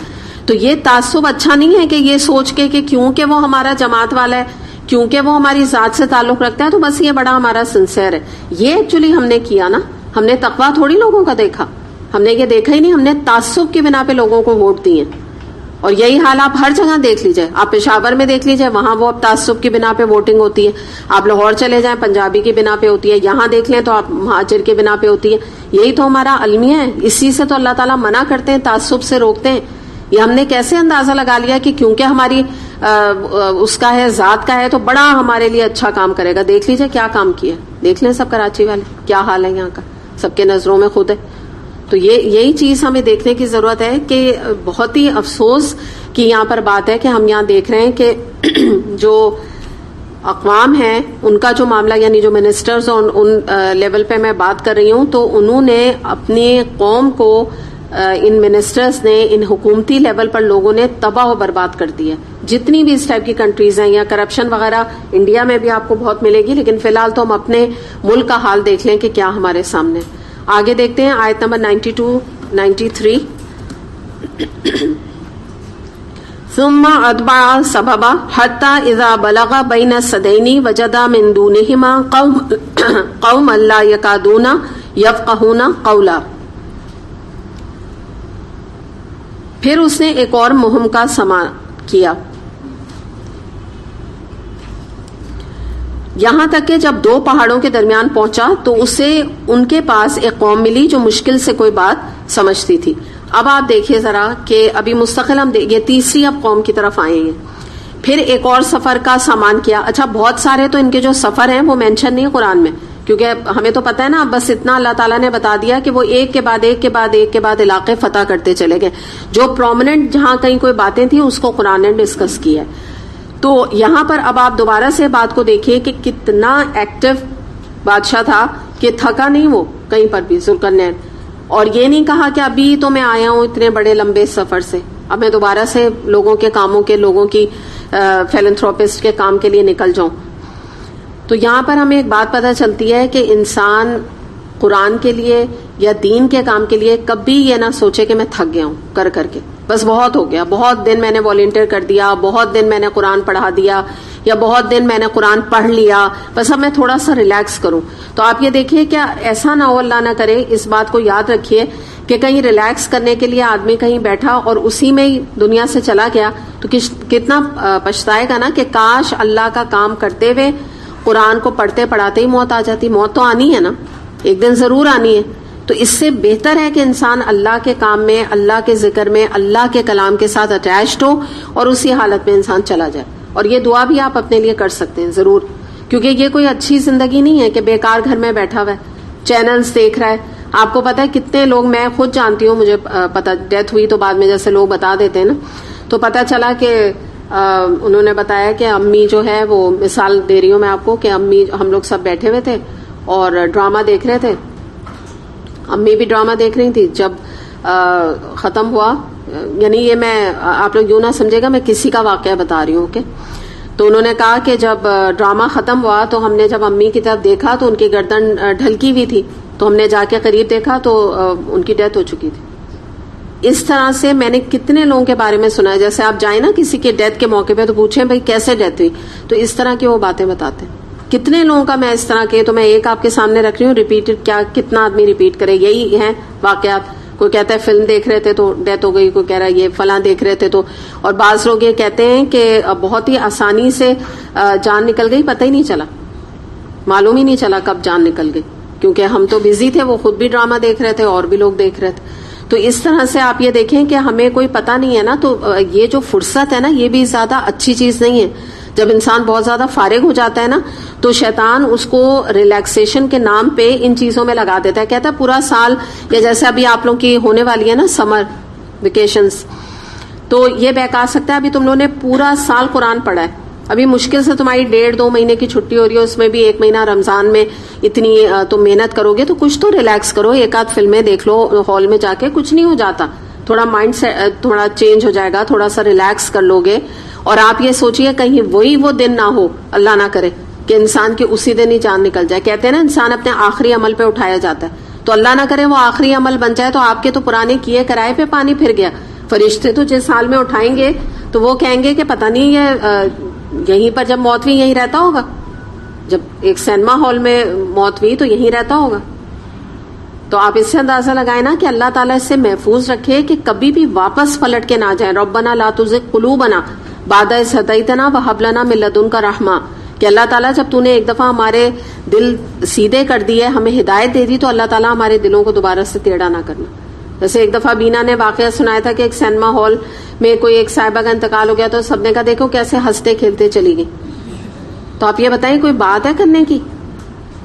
Speaker 1: تو یہ تعصب اچھا نہیں ہے کہ یہ سوچ کے کہ کیونکہ وہ ہمارا جماعت والا ہے, کیونکہ وہ ہماری ذات سے تعلق رکھتا ہے تو بس یہ بڑا ہمارا سنسیئر ہے. یہ ایکچولی ہم نے کیا نا, ہم نے تقویٰ تھوڑی لوگوں کا دیکھا, ہم نے یہ دیکھا ہی نہیں, ہم نے تعصب کی بنا پہ لوگوں کو ووٹ دیے. اور یہی حال آپ ہر جگہ دیکھ لیجئے, آپ پشاور میں دیکھ لیجئے, وہاں وہ اب تعصب کی بنا پہ ووٹنگ ہوتی ہے. آپ لاہور چلے جائیں پنجابی کی بنا پہ ہوتی ہے, یہاں دیکھ لیں تو آپ مہاجر کی بنا پہ ہوتی ہے. یہی تو ہمارا المیہ ہے, اسی سے تو اللہ تعالیٰ منع کرتے ہیں, تعصب سے روکتے ہیں. یہ ہم نے کیسے اندازہ لگا لیا کہ کیونکہ ہماری اس کا ہے, ذات کا ہے, تو بڑا ہمارے لیے اچھا کام کرے گا. دیکھ لیجئے کیا کام کیا, دیکھ لیں سب کراچی والے کیا حال ہے یہاں کا, سب کے نظروں میں خود ہے. تو یہی چیز ہمیں دیکھنے کی ضرورت ہے کہ بہت ہی افسوس کی یہاں پر بات ہے کہ ہم یہاں دیکھ رہے ہیں کہ جو اقوام ہیں ان کا جو معاملہ, یعنی جو منسٹرز ان لیول پہ میں بات کر رہی ہوں, تو انہوں نے اپنی قوم کو, ان منسٹرز نے, ان حکومتی لیول پر لوگوں نے تباہ و برباد کر دیا. جتنی بھی اس ٹائپ کی کنٹریز ہیں, یا کرپشن وغیرہ انڈیا میں بھی آپ کو بہت ملے گی, لیکن فی الحال تو ہم اپنے ملک کا حال دیکھ لیں کہ کیا ہمارے سامنے. آگے دیکھتے ہیں آیت نمبر 92-93. ثم اتبع سببا حتى اذا بلغ بين السدين وجد من دونهما قوما لا يكادون يفقهون قولا. پھر اس نے ایک اور مہم کا سما کیا, یہاں تک کہ جب دو پہاڑوں کے درمیان پہنچا تو اسے ان کے پاس ایک قوم ملی جو مشکل سے کوئی بات سمجھتی تھی. اب آپ دیکھیے ذرا کہ ابھی مستقل ہم یہ تیسری اب قوم کی طرف آئیں گے. پھر ایک اور سفر کا سامان کیا. اچھا بہت سارے تو ان کے جو سفر ہیں وہ مینشن نہیں ہے قرآن میں, کیونکہ ہمیں تو پتہ ہے نا, بس اتنا اللہ تعالیٰ نے بتا دیا کہ وہ ایک کے بعد ایک کے بعد ایک کے بعد علاقے فتح کرتے چلے گئے. جو پرومیننٹ جہاں کہیں کوئی باتیں تھیں اس کو قرآن نے ڈسکس کیا ہے. تو یہاں پر اب آپ دوبارہ سے بات کو دیکھیے کہ کتنا ایکٹیو بادشاہ تھا کہ تھکا نہیں وہ کہیں پر بھی ذوالقرنین, اور یہ نہیں کہا کہ ابھی تو میں آیا ہوں اتنے بڑے لمبے سفر سے, اب میں دوبارہ سے لوگوں کے کاموں کے, لوگوں کی فیلنتھروپسٹ کے کام کے لیے نکل جاؤں. تو یہاں پر ہمیں ایک بات پتہ چلتی ہے کہ انسان قرآن کے لیے یا دین کے کام کے لیے کبھی یہ نہ سوچے کہ میں تھک گیا ہوں کر کر کے, بس بہت ہو گیا, بہت دن میں نے والنٹیئر کر دیا, بہت دن میں نے قرآن پڑھا دیا, یا بہت دن میں نے قرآن پڑھ لیا, بس اب میں تھوڑا سا ریلیکس کروں. تو آپ یہ دیکھیے کیا ایسا نہ ہو, اللہ نہ کرے, اس بات کو یاد رکھیے کہ کہیں ریلیکس کرنے کے لیے آدمی کہیں بیٹھا اور اسی میں ہی دنیا سے چلا گیا تو کتنا پچھتائے گا نا کہ کاش اللہ کا کام کرتے ہوئے قرآن کو پڑھتے پڑھاتے ہی موت آ جاتی. موت تو آنی ہے نا, ایک دن ضرور آنی ہے. تو اس سے بہتر ہے کہ انسان اللہ کے کام میں, اللہ کے ذکر میں, اللہ کے کلام کے ساتھ اٹیچڈ ہو اور اسی حالت میں انسان چلا جائے. اور یہ دعا بھی آپ اپنے لیے کر سکتے ہیں ضرور, کیونکہ یہ کوئی اچھی زندگی نہیں ہے کہ بیکار گھر میں بیٹھا ہوا ہے, چینلز دیکھ رہا ہے. آپ کو پتا ہے کتنے لوگ, میں خود جانتی ہوں, مجھے پتا ڈیتھ ہوئی تو بعد میں جیسے لوگ بتا دیتے ہیں نا, تو پتا چلا کہ انہوں نے بتایا کہ امی جو ہے, وہ مثال دے رہی ہوں میں آپ کو, کہ امی, ہم لوگ سب بیٹھے ہوئے تھے اور ڈرامہ دیکھ رہے تھے, امی بھی ڈرامہ دیکھ رہی تھی. جب ختم ہوا, یعنی یہ میں, آپ لوگ یوں نہ سمجھے گا میں کسی کا واقعہ بتا رہی ہوں, اوکے. تو انہوں نے کہا کہ جب ڈرامہ ختم ہوا تو ہم نے جب امی کی طرف دیکھا تو ان کی گردن ڈھلکی ہوئی تھی, تو ہم نے جا کے قریب دیکھا تو ان کی ڈیتھ ہو چکی تھی. اس طرح سے میں نے کتنے لوگوں کے بارے میں سنا ہے, جیسے آپ جائیں نا کسی کے ڈیتھ کے موقع پہ تو پوچھیں بھائی کیسے ڈیتھ ہوئی, تو اس طرح کی وہ باتیں بتاتے ہیں. کتنے لوگوں کا میں اس طرح کے, تو میں ایک آپ کے سامنے رکھ رہی ہوں, ریپیٹ کیا کتنا آدمی ریپیٹ کرے, یہی ہیں واقعات. کوئی کہتا ہے فلم دیکھ رہے تھے تو ڈیتھ ہو گئی, کوئی کہہ رہا ہے یہ فلاں دیکھ رہے تھے تو, اور بعض لوگ یہ کہتے ہیں کہ بہت ہی آسانی سے جان نکل گئی, پتہ ہی نہیں چلا, معلوم ہی نہیں چلا کب جان نکل گئی, کیونکہ ہم تو بزی تھے, وہ خود بھی ڈرامہ دیکھ رہے تھے اور بھی لوگ دیکھ رہے تھے. تو اس طرح سے آپ یہ دیکھیں کہ ہمیں کوئی پتہ نہیں ہے نا, تو یہ جو فرصت ہے نا یہ بھی زیادہ اچھی چیز نہیں ہے. جب انسان بہت زیادہ فارغ ہو جاتا ہے نا تو شیطان اس کو ریلیکسیشن کے نام پہ ان چیزوں میں لگا دیتا ہے, کہتا ہے پورا سال, یا جیسے ابھی آپ لوگوں کی ہونے والی ہے نا سمر ویکیشنز, تو یہ بہکا سکتا ہے ابھی تم لوگوں نے پورا سال قرآن پڑھا ہے, ابھی مشکل سے تمہاری 1.5-2 مہینے کی چھٹی ہو رہی ہے, اس میں بھی 1 مہینہ رمضان میں اتنی تم محنت کرو گے, تو کچھ تو ریلیکس کرو, ایک آدھ فلمیں دیکھ لو ہال میں جا کے, کچھ نہیں ہو جاتا, تھوڑا مائنڈ سے تھوڑا چینج ہو جائے گا, تھوڑا سا ریلیکس کر لو گے. اور آپ یہ سوچئے کہیں وہی وہ دن نہ ہو, اللہ نہ کرے, کہ انسان کی اسی دن ہی جان نکل جائے. کہتے ہیں نا انسان اپنے آخری عمل پہ اٹھایا جاتا ہے, تو اللہ نہ کرے وہ آخری عمل بن جائے تو آپ کے تو پرانے کیے کرائے پہ پانی پھر گیا. فرشتے تو جس حال میں اٹھائیں گے تو وہ کہیں گے کہ پتہ نہیں یہ یہیں پر جب موت ہوئی یہیں رہتا ہوگا, جب ایک سینما ہال میں موت ہوئی تو یہیں رہتا ہوگا. تو آپ اس سے اندازہ لگائیں نا کہ اللہ تعالیٰ اس سے محفوظ رکھے کہ کبھی بھی واپس پلٹ کے نہ جائیں. ربنا لا تزغ قلوبنا بعد اذ ہدیتنا وہب لنا من لدنک رحمہ, کہ اللہ تعالیٰ جب تو نے ایک دفعہ ہمارے دل سیدھے کر دیے, ہمیں ہدایت دے دی, تو اللہ تعالیٰ ہمارے دلوں کو دوبارہ سے ٹیڑھا نہ کرنا. جیسے ایک دفعہ بینا نے واقعہ سنایا تھا کہ ایک سینما ہال میں کوئی ایک صاحبہ کا انتقال ہو گیا, تو سب نے کہا دیکھو کیسے ہنستے کھیلتے چلی گئی. تو آپ یہ بتائیں کوئی بات ہے کرنے کی؟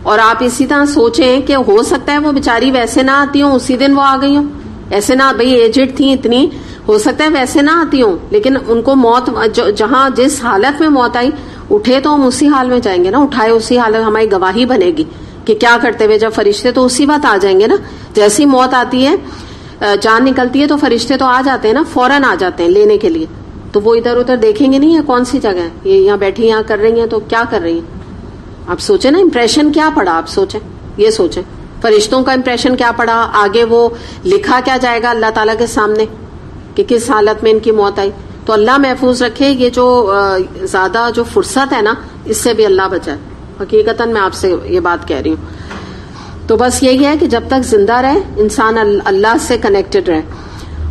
Speaker 1: اور آپ اسی طرح سوچیں کہ ہو سکتا ہے وہ بیچاری ویسے نہ آتی ہوں, اسی دن وہ آ گئی ہوں, ایسے نہ, بھئی ایجڈ تھیں اتنی, ہو سکتا ہے ویسے نہ آتی ہوں, لیکن ان کو موت جہاں جس حالت میں موت آئی, اٹھے تو ہم اسی حال میں جائیں گے نا, اٹھائے اسی حالت, ہماری گواہی بنے گی کہ کیا کرتے ہوئے. جب فرشتے تو اسی وقت آ جائیں گے نا, جیسی موت آتی ہے, جان نکلتی ہے, تو فرشتے تو آ جاتے ہیں نا, فوراً آ جاتے ہیں لینے کے لیے. تو وہ ادھر ادھر دیکھیں گے نہیں ہے کون سی جگہ ہے, یہ یہاں بیٹھی یہاں کر رہی ہیں, تو کیا کر رہی ہیں. آپ سوچیں نا امپریشن کیا پڑا, آپ سوچیں, یہ سوچیں فرشتوں کا امپریشن کیا پڑا, آگے وہ لکھا کیا جائے گا اللہ تعالیٰ کے سامنے کہ کس حالت میں ان کی موت آئی. تو اللہ محفوظ رکھے. یہ جو زیادہ جو فرصت ہے نا, اس سے بھی اللہ بچائے. حقیقتاً میں آپ سے یہ بات کہہ رہی ہوں. تو بس یہی ہے کہ جب تک زندہ رہے انسان اللہ سے کنیکٹڈ رہے.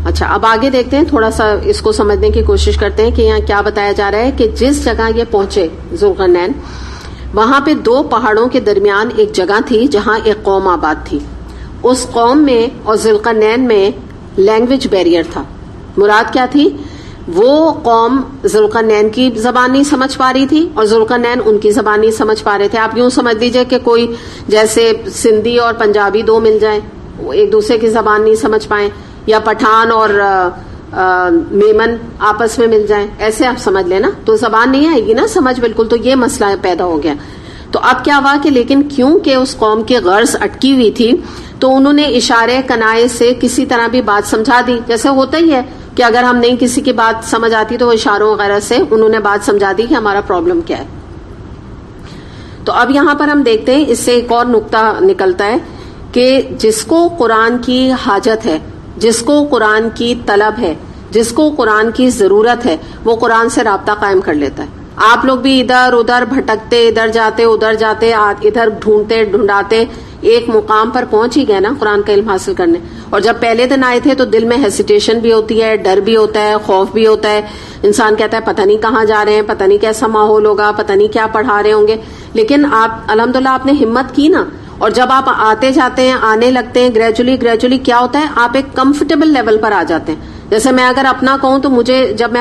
Speaker 1: اچھا, اب آگے دیکھتے ہیں, تھوڑا سا اس کو سمجھنے کی کوشش کرتے ہیں کہ یہاں کیا بتایا جا رہا ہے کہ جس جگہ یہ پہنچے ذوالقرنین, وہاں پہ 2 پہاڑوں کے درمیان ایک جگہ تھی جہاں ایک قوم آباد تھی. اس قوم میں اور ذوالقرنین میں لینگویج بیریئر تھا. مراد کیا تھی؟ وہ قوم ذوالقرنین کی زبان نہیں سمجھ پا رہی تھی اور ذوالقرنین ان کی زبان نہیں سمجھ پا رہے تھے. آپ یوں سمجھ لیجئے کہ کوئی جیسے سندھی اور پنجابی 2 مل جائیں, ایک دوسرے کی زبان نہیں سمجھ پائیں, یا پٹھان اور میمن آپس میں مل جائیں, ایسے آپ سمجھ لیں نا, تو زبان نہیں آئے گی نا سمجھ بالکل. تو یہ مسئلہ پیدا ہو گیا. تو اب کیا ہوا کہ لیکن کیونکہ اس قوم کی غرض اٹکی ہوئی تھی تو انہوں نے اشارے کنائے سے کسی طرح بھی بات سمجھا دی. جیسے ہوتا ہی ہے کہ اگر ہم نہیں کسی کی بات سمجھ آتی تو وہ اشاروں وغیرہ سے انہوں نے بات سمجھا دی کہ ہمارا پرابلم کیا ہے. تو اب یہاں پر ہم دیکھتے ہیں اس سے ایک اور نقطہ نکلتا ہے کہ جس کو قرآن کی حاجت ہے, جس کو قرآن کی طلب ہے, جس کو قرآن کی ضرورت ہے, وہ قرآن سے رابطہ قائم کر لیتا ہے. آپ لوگ بھی ادھر ادھر بھٹکتے, ادھر جاتے ادھر جاتے, ادھر ڈھونڈتے ڈھونڈاتے ایک مقام پر پہنچ ہی گئے نا قرآن کا علم حاصل کرنے. اور جب پہلے دن آئے تھے تو دل میں ہیسیٹیشن بھی ہوتی ہے, ڈر بھی ہوتا ہے, خوف بھی ہوتا ہے. انسان کہتا ہے پتہ نہیں کہاں جا رہے ہیں, پتہ نہیں کیسا ماحول ہوگا, پتہ نہیں کیا پڑھا رہے ہوں گے. لیکن آپ الحمدللہ آپ نے ہمت کی نا, اور جب آپ آتے جاتے ہیں, آنے لگتے ہیں, گریجولی کیا ہوتا ہے, آپ ایک کمفرٹیبل لیول پر آ جاتے ہیں. جیسے میں اگر اپنا کہوں تو مجھے جب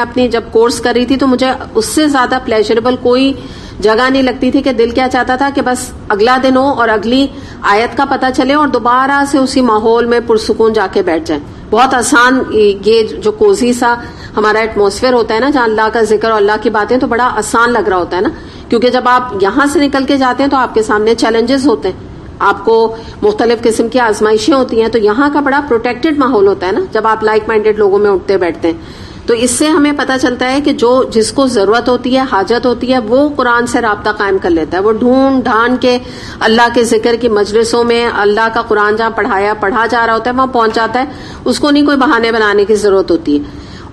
Speaker 1: کورس کر رہی تھی تو مجھے اس سے زیادہ پلیجریبل کوئی جگہ نہیں لگتی تھی کہ دل کیا چاہتا تھا کہ بس اگلا دن ہو اور اگلی آیت کا پتہ چلے اور دوبارہ سے اسی ماحول میں پرسکون جا کے بیٹھ جائیں. بہت آسان یہ جو کوزی سا ہمارا ایٹماسفیئر ہوتا ہے نا جہاں اللہ کا ذکر اور اللہ کی باتیں, تو بڑا آسان لگ رہا ہوتا ہے نا, کیونکہ جب آپ یہاں سے نکل کے جاتے ہیں تو آپ کے سامنے چیلنجز ہوتے ہیں, آپ کو مختلف قسم کی آزمائشیں ہوتی ہیں. تو یہاں کا بڑا پروٹیکٹڈ ماحول ہوتا ہے نا جب آپ لائک مائنڈیڈ لوگوں میں اٹھتے بیٹھتے ہیں. تو اس سے ہمیں پتہ چلتا ہے کہ جس کو ضرورت ہوتی ہے, حاجت ہوتی ہے, وہ قرآن سے رابطہ قائم کر لیتا ہے. وہ ڈھونڈ ڈھانڈ کے اللہ کے ذکر کی مجلسوں میں اللہ کا قرآن جہاں پڑھا جا رہا ہوتا ہے وہاں پہنچ جاتا ہے. اس کو نہیں کوئی بہانے بنانے کی ضرورت ہوتی ہے.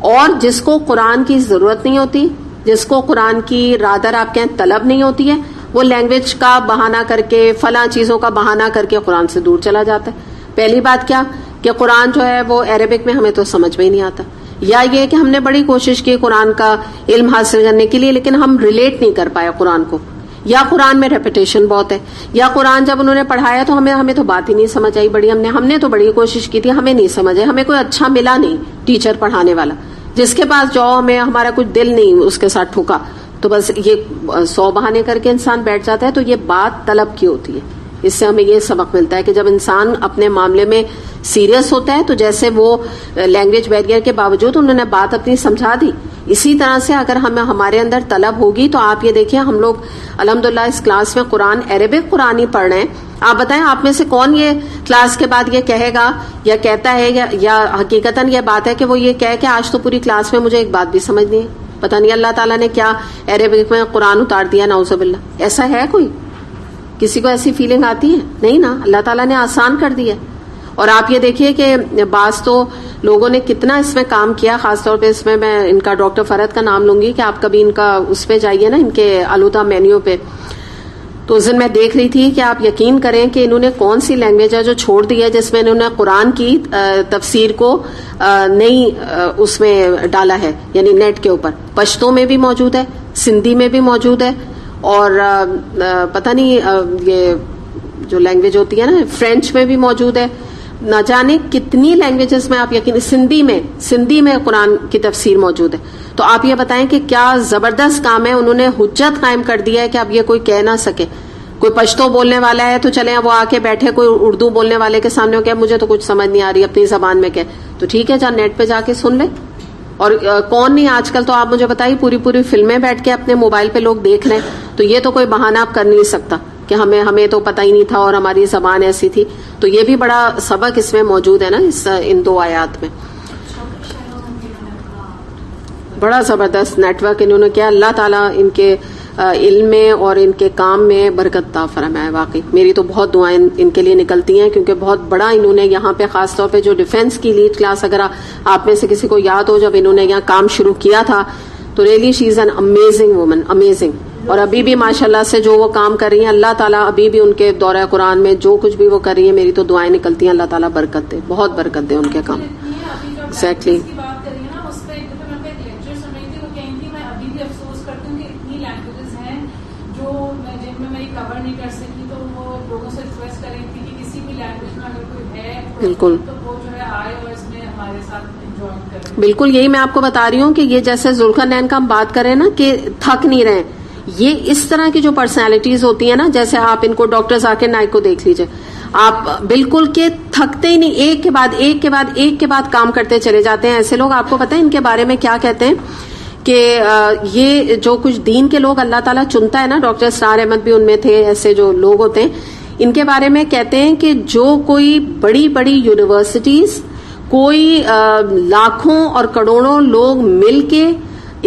Speaker 1: اور جس کو قرآن کی ضرورت نہیں ہوتی, جس کو قرآن کی رادر آپ کہیں طلب نہیں ہوتی ہے, وہ لینگویج کا بہانہ کر کے, فلاں چیزوں کا بہانہ کر کے قرآن سے دور چلا جاتا ہے. پہلی بات کیا کہ قرآن جو ہے وہ عربک میں ہمیں تو سمجھ میں ہی نہیں آتا, یا یہ کہ ہم نے بڑی کوشش کی قرآن کا علم حاصل کرنے کے لیے لیکن ہم ریلیٹ نہیں کر پائے قرآن کو, یا قرآن میں ریپیٹیشن بہت ہے, یا قرآن جب انہوں نے پڑھایا تو ہمیں تو بات ہی نہیں سمجھ آئی. ہم نے تو بڑی کوشش کی تھی, ہمیں نہیں سمجھ آئی, ہمیں کوئی اچھا ملا نہیں ٹیچر پڑھانے والا, جس کے پاس جاؤ ہمیں ہمارا کچھ دل نہیں اس کے ساتھ ٹھوکا, تو بس یہ 100 بہانے کر کے انسان بیٹھ جاتا ہے. تو یہ بات طلب کی ہوتی ہے. اس سے ہمیں یہ سبق ملتا ہے کہ جب انسان اپنے معاملے میں سیریس ہوتا ہے تو جیسے وہ لینگویج بیریئر کے باوجود انہوں نے بات اپنی سمجھا دی, اسی طرح سے اگر ہمارے اندر طلب ہوگی تو آپ یہ دیکھیں ہم لوگ الحمدللہ اس کلاس میں قرآن عربک قرآن ہی پڑھ رہے ہیں. آپ بتائیں آپ میں سے کون یہ کلاس کے بعد یہ کہے گا یا کہتا ہے یا حقیقتاً یہ بات ہے کہ وہ یہ کہے کہ آج تو پوری کلاس میں مجھے ایک بات بھی سمجھ نہیں ہے, پتہ نہیں اللہ تعالیٰ نے کیا عربک میں قرآن اتار دیا, نعوذ باللہ. ایسا ہے کوئی؟ کسی کو ایسی فیلنگ آتی ہے؟ نہیں نا, اللہ تعالیٰ نے آسان کر دیا. اور آپ یہ دیکھیے کہ بعض تو لوگوں نے کتنا اس میں کام کیا, خاص طور پہ اس میں ان کا ڈاکٹر فرد کا نام لوں گی کہ آپ کبھی ان کا اس پہ جائیے نا, ان کے آلودہ مینیو پہ. تو اس دن میں دیکھ رہی تھی کہ آپ یقین کریں کہ انہوں نے کون سی لینگویج ہے جو چھوڑ دی ہے جس میں انہوں نے قرآن کی تفسیر کو نہیں اس میں ڈالا ہے, یعنی نیٹ کے اوپر. پشتو میں بھی موجود ہے, سندھی میں بھی موجود ہے, اور پتہ نہیں یہ جو لینگویج ہوتی ہے نا فرینچ میں بھی موجود ہے, نہ جانے کتنی لینگویجز میں آپ یقین, سندھی میں قرآن کی تفسیر موجود ہے. تو آپ یہ بتائیں کہ کیا زبردست کام ہے, انہوں نے حجت قائم کر دیا ہے کہ اب یہ کوئی کہہ نہ سکے. کوئی پشتو بولنے والا ہے تو چلیں وہ آ کے بیٹھے, کوئی اردو بولنے والے کے سامنے کہ مجھے تو کچھ سمجھ نہیں آ رہی اپنی زبان میں, کہ تو ٹھیک ہے جا نیٹ پہ جا کے سن لے. اور کون نہیں آج کل تو آپ مجھے بتائیے پوری فلمیں بیٹھ کے اپنے موبائل پہ لوگ دیکھ رہے ہیں. تو یہ تو کوئی بہانہ آپ کر نہیں سکتا کہ ہمیں تو پتہ ہی نہیں تھا اور ہماری زبان ایسی تھی. تو یہ بھی بڑا سبق اس میں موجود ہے نا ان 2 آیات میں. بڑا زبردست نیٹ ورک انہوں نے کیا. اللہ تعالیٰ ان کے علم میں اور ان کے کام میں برکت عطا فرمائے. واقعی میری تو بہت دعائیں ان کے لیے نکلتی ہیں, کیونکہ بہت بڑا انہوں نے یہاں پہ خاص طور پہ جو ڈیفینس کی لیڈ کلاس, اگر آپ میں سے کسی کو یاد ہو جب انہوں نے یہاں کام شروع کیا تھا تو really she is an amazing woman, amazing. اور ابھی بھی ماشاءاللہ سے جو وہ کام کر رہی ہیں, اللہ تعالیٰ ابھی بھی ان کے دورہ قرآن میں جو کچھ بھی وہ کر رہی ہیں, میری تو دعائیں نکلتی ہیں اللہ تعالیٰ برکت دے, بہت برکت دے ان کے کام. ایگزیکٹلی.
Speaker 2: جو جن میں میں کور نہیں کر سکی تو وہ لوگوں سے ریکویسٹ کر رہی تھی کہ کسی بھی لینگویج میں اگر کوئی ہے
Speaker 1: بالکل
Speaker 2: تو وہ جو ہے آئے اور اس میں ہمارے ساتھ جوائن کرے.
Speaker 1: بالکل یہی میں آپ کو بتا رہی ہوں کہ یہ جیسے ذوالقرنین کا ہم بات کریں نا کہ تھک نہیں رہے, یہ اس طرح کی جو پرسنالٹیز ہوتی ہیں نا, جیسے آپ ان کو ڈاکٹر ذاکر نائک کو دیکھ لیجئے, آپ بالکل کہ تھکتے ہی نہیں, ایک کے بعد ایک کے بعد ایک کے بعد کام کرتے چلے جاتے ہیں. ایسے لوگ آپ کو پتہ ہے ان کے بارے میں کیا کہتے ہیں کہ یہ جو کچھ دین کے لوگ اللہ تعالیٰ چنتا ہے نا, ڈاکٹر اسرار احمد بھی ان میں تھے, ایسے جو لوگ ہوتے ہیں ان کے بارے میں کہتے ہیں کہ جو کوئی بڑی بڑی یونیورسٹیز, کوئی لاکھوں اور کروڑوں لوگ مل کے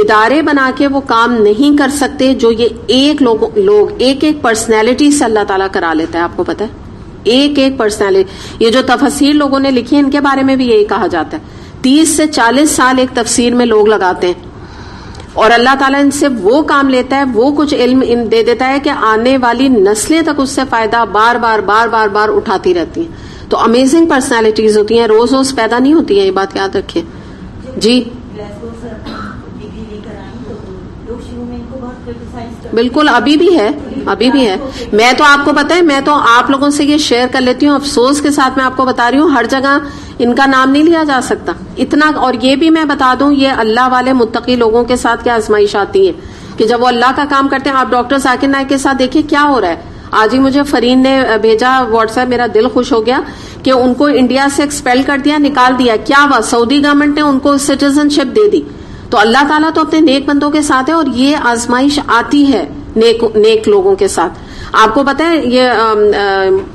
Speaker 1: ادارے بنا کے وہ کام نہیں کر سکتے جو یہ ایک لوگ ایک پرسنالٹی سے اللہ تعالیٰ کرا لیتا ہے. آپ کو پتہ ہے ایک پرسنالٹی, یہ جو تفاسیر لوگوں نے لکھی ہے ان کے بارے میں بھی یہی کہا جاتا ہے, 30 سے 40 سال ایک تفسیر میں لوگ لگاتے ہیں اور اللہ تعالیٰ ان سے وہ کام لیتا ہے, وہ کچھ علم دے دیتا ہے کہ آنے والی نسلیں تک اس سے فائدہ بار بار بار بار بار اٹھاتی رہتی ہیں. تو امیزنگ پرسنالٹیز ہوتی ہیں, روز روز پیدا نہیں ہوتی ہیں, یہ بات یاد رکھیں. جی بالکل ابھی بھی ہے. میں تو آپ کو پتا ہے, میں تو آپ لوگوں سے یہ شیئر کر لیتی ہوں, افسوس کے ساتھ میں آپ کو بتا رہی ہوں, ہر جگہ ان کا نام نہیں لیا جا سکتا اتنا. اور یہ بھی میں بتا دوں, یہ اللہ والے متقی لوگوں کے ساتھ کیا آزمائش آتی ہے کہ جب وہ اللہ کا کام کرتے ہیں. آپ ڈاکٹر ذاکر نائک کے ساتھ دیکھیے کیا ہو رہا ہے. آج ہی مجھے فرین نے بھیجا واٹس ایپ, میرا دل خوش ہو گیا کہ ان کو انڈیا سے ایکسپیل کر دیا, نکال دیا. کیا ہوا, سعودی گورنمنٹ نے ان کو سٹیزن شپ دے دی. تو اللہ تعالیٰ تو اپنے نیک بندوں کے ساتھ ہے, اور یہ آزمائش آتی ہے نیک لوگوں کے ساتھ. آپ کو پتہ ہے یہ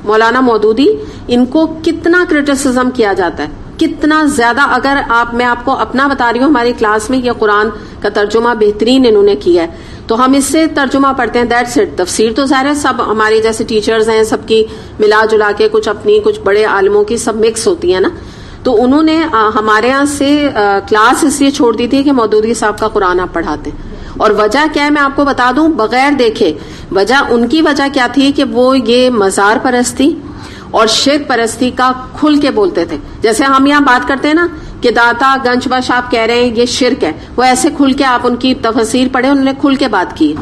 Speaker 1: مولانا مودودی, ان کو کتنا کرٹیسزم کیا جاتا ہے, کتنا زیادہ. اگر میں آپ کو اپنا بتا رہی ہوں, ہماری کلاس میں یہ قرآن کا ترجمہ بہترین انہوں نے کیا ہے, تو ہم اس سے ترجمہ پڑھتے ہیں, دیٹس اٹ. تفسیر تو ظاہر ہے سب ہمارے جیسے ٹیچرز ہیں, سب کی ملا جلا کے کچھ اپنی کچھ بڑے عالموں کی سب مکس ہوتی ہے نا. تو انہوں نے ہمارے یہاں سے کلاس اس لیے چھوڑ دی تھی کہ مودودی صاحب کا قرآن آپ پڑھاتے ہیں. اور وجہ کیا ہے میں آپ کو بتا دوں, بغیر دیکھے وجہ, ان کی وجہ کیا تھی کہ وہ یہ مزار پرستی اور شرک پرستی کا کھل کے بولتے تھے. جیسے ہم یہاں بات کرتے ہیں نا کہ داتا گنج بخش آپ کہہ رہے ہیں یہ شرک ہے, وہ ایسے کھل کے آپ ان کی تفسیر پڑھے, انہوں نے کھل کے بات کی.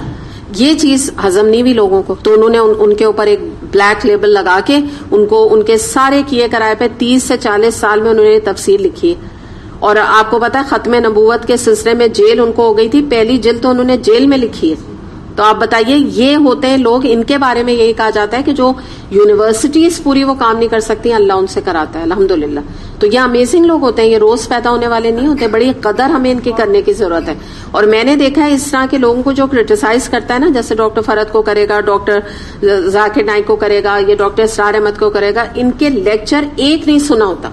Speaker 1: یہ چیز ہضم نہیں ہوئی لوگوں کو, تو انہوں نے ان کے اوپر ایک بلیک لیبل لگا کے ان کو ان کے سارے کیے کرائے پہ 30 سے 40 سال میں انہوں نے تفسیر لکھی ہے. اور آپ کو پتا ہے ختم نبوت کے سلسلے میں جیل ان کو ہو گئی تھی, پہلی جلد تو انہوں نے جیل میں لکھی ہے. تو آپ بتائیے, یہ ہوتے ہیں لوگ, ان کے بارے میں یہی کہا جاتا ہے کہ جو یونیورسٹیز پوری وہ کام نہیں کر سکتی, اللہ ان سے کراتا ہے الحمدللہ. تو یہ امیزنگ لوگ ہوتے ہیں, یہ روز پیدا ہونے والے نہیں ہوتے, بڑی قدر ہمیں ان کی کرنے کی ضرورت ہے. اور میں نے دیکھا ہے اس طرح کے لوگوں کو جو کرٹیسائز کرتا ہے نا, جیسے ڈاکٹر فرد کو کرے گا, ڈاکٹر ذاکر نائک کو کرے گا, یہ ڈاکٹر اسرار احمد کو کرے گا, ان کے لیکچر ایک نہیں سنا ہوتا,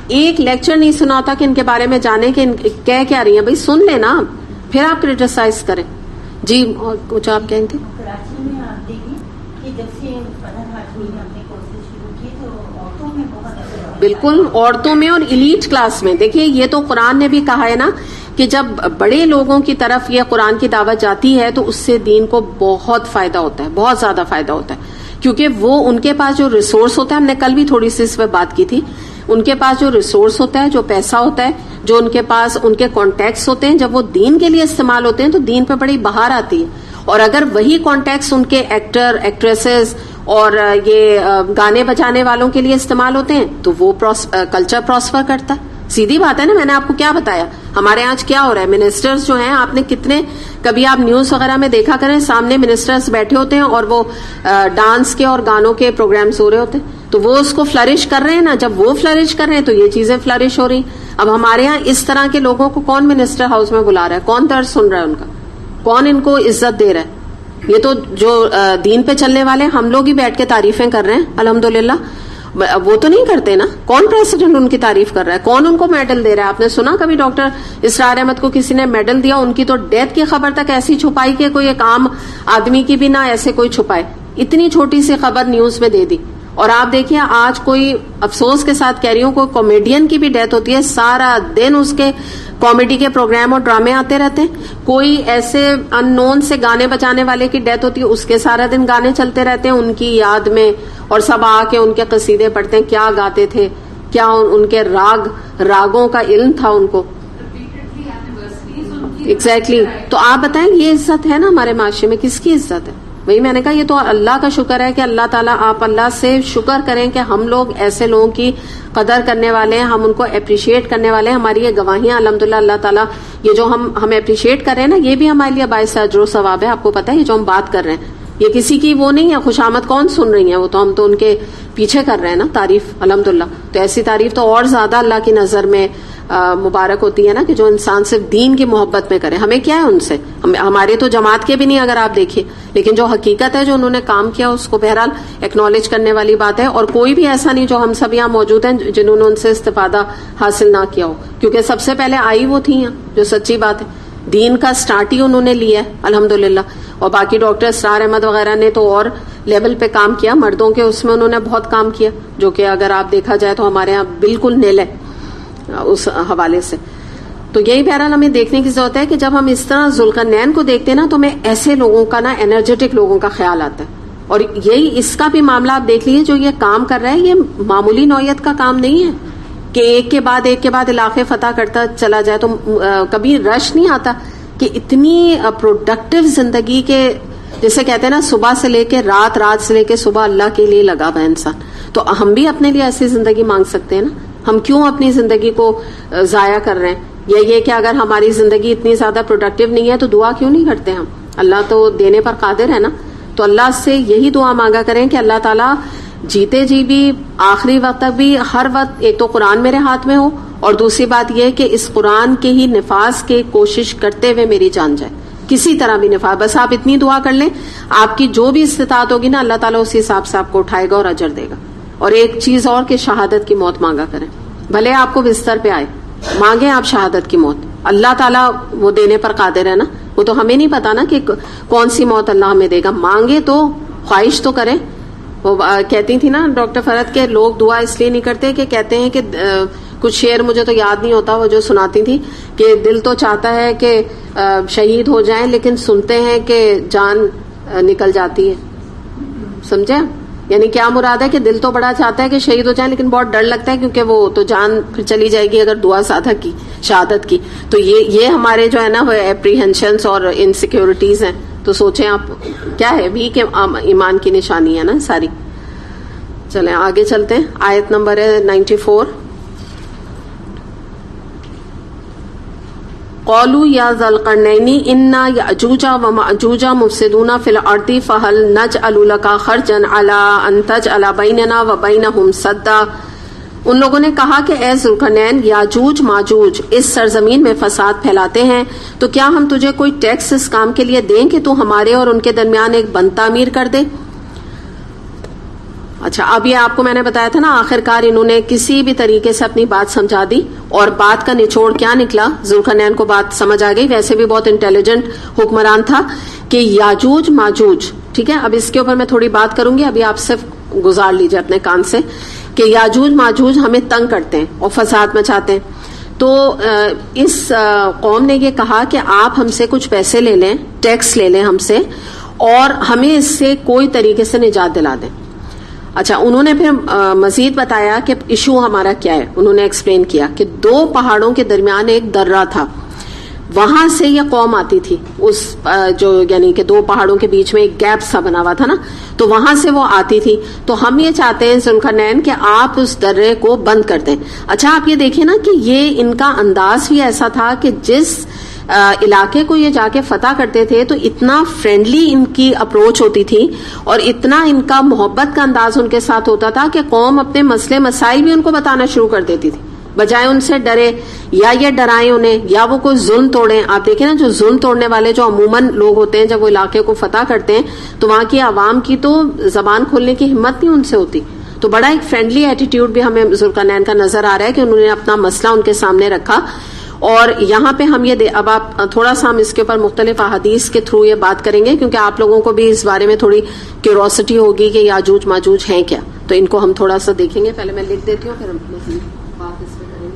Speaker 1: ایک لیکچر نہیں سنا ہوتا کہ ان کے بارے میں جانے کہ کہہ کیا رہی ہیں. بھائی سن لینا, پھر آپ کرٹیسائز کریں. جی اور کچھ آپ کہیں گے؟
Speaker 3: کراچی میں آپ دیکھیں کہ جب سے فنر ہاشمی نے اپنے کورسز شروع کیے تو عورتوں میں بہت اثر,
Speaker 1: بالکل عورتوں میں اور ایلیٹ کلاس میں. دیکھیے یہ تو قرآن نے بھی کہا ہے نا کہ جب بڑے لوگوں کی طرف یہ قرآن کی دعوت جاتی ہے تو اس سے دین کو بہت فائدہ ہوتا ہے, بہت زیادہ فائدہ ہوتا ہے, کیونکہ وہ ان کے پاس جو ریسورس ہوتا ہے, ہم نے کل بھی تھوڑی سی اس پہ بات کی تھی, ان کے پاس جو ریسورس ہوتا ہے, جو پیسہ ہوتا ہے, جو ان کے پاس ان کے کانٹیکٹس ہوتے ہیں, جب وہ دین کے لیے استعمال ہوتے ہیں تو دین پہ بڑی بہار آتی ہے. اور اگر وہی کانٹیکٹس ان کے ایکٹر ایکٹریسز اور یہ گانے بجانے والوں کے لیے استعمال ہوتے ہیں تو وہ کلچر پراسپر کرتا ہے. سیدھی بات ہے نا, میں نے آپ کو کیا بتایا, ہمارے آج کیا ہو رہا ہے, منسٹرز جو ہیں, آپ نے کتنے کبھی آپ نیوز وغیرہ میں دیکھا کریں, سامنے منسٹرز بیٹھے ہوتے ہیں اور وہ ڈانس کے اور گانوں کے پروگرامز ہو رہے ہوتے ہیں, تو وہ اس کو فلرش کر رہے ہیں نا. جب وہ فلرش کر رہے ہیں تو یہ چیزیں فلرش ہو رہی. اب ہمارے یہاں اس طرح کے لوگوں کو کون منسٹر ہاؤس میں بلا رہا ہے, کون درد سن رہا ہے ان کا, کون ان کو عزت دے رہا ہے؟ یہ تو جو دین پہ چلنے والے ہم لوگ ہی بیٹھ کے تعریفیں کر رہے ہیں الحمدللہ, وہ تو نہیں کرتے نا. کون پریزیڈنٹ ان کی تعریف کر رہا ہے, کون ان کو میڈل دے رہا ہے؟ آپ نے سنا کبھی ڈاکٹر اسرار احمد کو کسی نے میڈل دیا؟ ان کی تو ڈیتھ کی خبر تک ایسی چھپائی کہ کوئی ایک عام آدمی کی بھی نہ ایسے کوئی چھپائے, اتنی چھوٹی سی خبر نیوز میں دے دی. اور آپ دیکھیے آج کوئی, افسوس کے ساتھ کہہ رہی ہوں, کوئی کامیڈین کی بھی ڈیتھ ہوتی ہے, سارا دن اس کے کامیڈی کے پروگرام اور ڈرامے آتے رہتے ہیں. کوئی ایسے ان نون سے گانے بجانے والے کی ڈیتھ ہوتی ہے, اس کے سارا دن گانے چلتے رہتے ہیں ان کی یاد میں, اور سب آ کے ان کے قصیدے پڑھتے ہیں, کیا گاتے تھے, کیا ان کے راگوں کا علم تھا ان کو. ایگزیکٹلی تو آپ بتائیں یہ عزت ہے نا ہمارے معاشرے میں؟ کس کی عزت ہے؟ وہی میں نے کہا یہ تو اللہ کا شکر ہے کہ اللہ تعالیٰ، آپ اللہ سے شکر کریں کہ ہم لوگ ایسے لوگوں کی قدر کرنے والے ہیں، ہم ان کو اپریشیٹ کرنے والے ہیں. ہماری یہ گواہیاں الحمدللہ اللہ تعالیٰ یہ جو ہم اپریشیٹ کر رہے ہیں نا، یہ بھی ہمارے لیے باعث اجر و ثواب ہے. آپ کو پتا ہے یہ جو ہم بات کر رہے ہیں یہ کسی کی وہ نہیں ہے خوشامد کون سن رہی ہیں، وہ تو ہم تو ان کے پیچھے کر رہے ہیں نا تعریف الحمدللہ. تو ایسی تعریف تو اور زیادہ اللہ کی نظر میں مبارک ہوتی ہے نا کہ جو انسان صرف دین کی محبت میں کرے. ہمیں کیا ہے ان سے؟ ہمارے تو جماعت کے بھی نہیں اگر آپ دیکھیے، لیکن جو حقیقت ہے جو انہوں نے کام کیا اس کو بہرحال ایکنالج کرنے والی بات ہے. اور کوئی بھی ایسا نہیں جو ہم سب یہاں موجود ہیں جنہوں نے ان سے استفادہ حاصل نہ کیا ہو، کیونکہ سب سے پہلے آئی وہ تھی ہیں. جو سچی بات ہے دین کا سٹارٹ ہی انہوں نے لیا ہے الحمدللہ. اور باقی ڈاکٹر اسرار احمد وغیرہ نے تو اور لیول پہ کام کیا، مردوں کے اس میں انہوں نے بہت کام کیا، جو کہ اگر آپ دیکھا جائے تو ہمارے یہاں بالکل نیل ہے اس حوالے سے. تو یہی بہرحال ہمیں دیکھنے کی ضرورت ہے کہ جب ہم اس طرح ذوالقرنین کو دیکھتے ہیں نا تو ہمیں ایسے لوگوں کا نا انرجیٹک لوگوں کا خیال آتا ہے. اور یہی اس کا بھی معاملہ آپ دیکھ لیجیے، جو یہ کام کر رہا ہے یہ معمولی نوعیت کا کام نہیں ہے کہ ایک کے بعد علاقے فتح کرتا چلا جائے. تو کبھی رش نہیں آتا کہ اتنی پروڈکٹیو زندگی کے، جیسے کہتے ہیں نا صبح سے لے کے رات، رات سے لے کے صبح اللہ کے لیے لگا ہوا انسان. تو ہم بھی اپنے لیے ایسی زندگی مانگ سکتے ہیں نا. ہم کیوں اپنی زندگی کو ضائع کر رہے ہیں؟ یہ کہ اگر ہماری زندگی اتنی زیادہ پروڈکٹیو نہیں ہے تو دعا کیوں نہیں کرتے ہم؟ اللہ تو دینے پر قادر ہے نا. تو اللہ سے یہی دعا مانگا کریں کہ اللہ تعالیٰ جیتے جی بھی آخری وقت تک بھی ہر وقت ایک تو قرآن میرے ہاتھ میں ہو، اور دوسری بات یہ کہ اس قرآن کے ہی نفاذ کی کوشش کرتے ہوئے میری جان جائے، کسی طرح بھی نفاذ. بس آپ اتنی دعا کر لیں، آپ کی جو بھی استطاعت ہوگی نا اللہ تعالیٰ اسی حساب سے آپ کو اٹھائے گا اور اجر دے گا. اور ایک چیز اور کہ شہادت کی موت مانگا کریں. بھلے آپ کو بستر پہ آئے، مانگیں آپ شہادت کی موت. اللہ تعالیٰ وہ دینے پر قادر ہے نا. وہ تو ہمیں نہیں پتا نا کہ کون سی موت اللہ ہمیں دے گا. مانگے تو خواہش تو کریں. وہ کہتی تھی نا ڈاکٹر فرحت کے لوگ دعا اس لیے نہیں کرتے کہ کہتے ہیں کہ کچھ شعر مجھے تو یاد نہیں ہوتا وہ جو سناتی تھی کہ دل تو چاہتا ہے کہ شہید ہو جائیں لیکن سنتے ہیں کہ جان نکل جاتی ہے. سمجھے؟ یعنی کیا مراد ہے کہ دل تو بڑا چاہتا ہے کہ شہید ہو جائیں لیکن بہت ڈر لگتا ہے کیونکہ وہ تو جان پھر چلی جائے گی اگر دعا سادہ کی شہادت کی. تو یہ ہمارے جو ہے نا وہ اپریہنشنس اور انسیکیورٹیز ہیں. تو سوچیں آپ کیا ہے بھی کہ ایمان کی نشانی ہے نا ساری. چلیں آگے چلتے ہیں. آیت نمبر ہے 94. قالوا یا ذا القرنین انا یأجوج ومأجوج مفسدون فی الارض فهل نجعل لك خرجا على ان تجعل بیننا وبینہم سدا. ان لوگوں نے کہا کہ اے ذوالقرنین یاجوج ماجوج اس سرزمین میں فساد پھیلاتے ہیں، تو کیا ہم تجھے کوئی ٹیکس اس کام کے لیے دیں کہ تو ہمارے اور ان کے درمیان ایک بند تعمیر کر دے. اچھا اب یہ آپ کو میں نے بتایا تھا نا آخر کار انہوں نے کسی بھی طریقے سے اپنی بات سمجھا دی اور بات کا نچوڑ کیا نکلا. ذوالقرنین کو بات سمجھ آ گئی. ویسے بھی بہت انٹیلیجنٹ حکمران تھا کہ یاجوج ماجوج. ٹھیک ہے اب اس کے اوپر میں تھوڑی بات کروں گی، ابھی آپ صرف گزار لیجئے اپنے کان سے کہ یاجوج ماجوج ہمیں تنگ کرتے ہیں اور فساد مچاتے ہیں. تو اس قوم نے یہ کہا کہ آپ ہم سے کچھ پیسے لے لیں، ٹیکس لے لیں ہم سے، اور ہمیں اس سے کوئی طریقے سے نجات دلا دیں. اچھا انہوں نے پھر مزید بتایا کہ ایشو ہمارا کیا ہے. انہوں نے ایکسپلین کیا کہ 2 پہاڑوں کے درمیان ایک درہ تھا، وہاں سے یہ قوم آتی تھی. اس جو یعنی کہ 2 پہاڑوں کے بیچ میں ایک گیپ سا بنا ہوا تھا نا، تو وہاں سے وہ آتی تھی. تو ہم یہ چاہتے ہیں ذوالقرنین کہ آپ اس درے کو بند کر دیں. اچھا آپ یہ دیکھیں نا کہ یہ ان کا انداز بھی ایسا تھا کہ جس علاقے کو یہ جا کے فتح کرتے تھے تو اتنا فرینڈلی ان کی اپروچ ہوتی تھی اور اتنا ان کا محبت کا انداز ان کے ساتھ ہوتا تھا کہ قوم اپنے مسئلے مسائل بھی ان کو بتانا شروع کر دیتی تھی، بجائے ان سے ڈرے یا یہ ڈرائیں انہیں یا وہ کوئی ظلم توڑیں. آپ دیکھیں نا جو ظلم توڑنے والے جو عموماً لوگ ہوتے ہیں جب وہ علاقے کو فتح کرتے ہیں تو وہاں کی عوام کی تو زبان کھولنے کی ہمت نہیں ان سے ہوتی. تو بڑا ایک فرینڈلی ایٹیٹیوڈ بھی ہمیں ذوالقرنین کا نظر آ رہا ہے کہ انہوں نے اپنا مسئلہ ان کے سامنے رکھا. اور یہاں پہ ہم یہ اب آپ تھوڑا سا ہم اس کے اوپر مختلف احادیث کے تھرو یہ بات کریں گے کیونکہ آپ لوگوں کو بھی اس بارے میں تھوڑی کیوروسٹی ہوگی کہ یاجوج ماجوج ہیں کیا. تو ان کو ہم تھوڑا سا دیکھیں گے. پہلے میں لکھ دیتی ہوں پھر ہم مزید بات اس پہ کریں گے.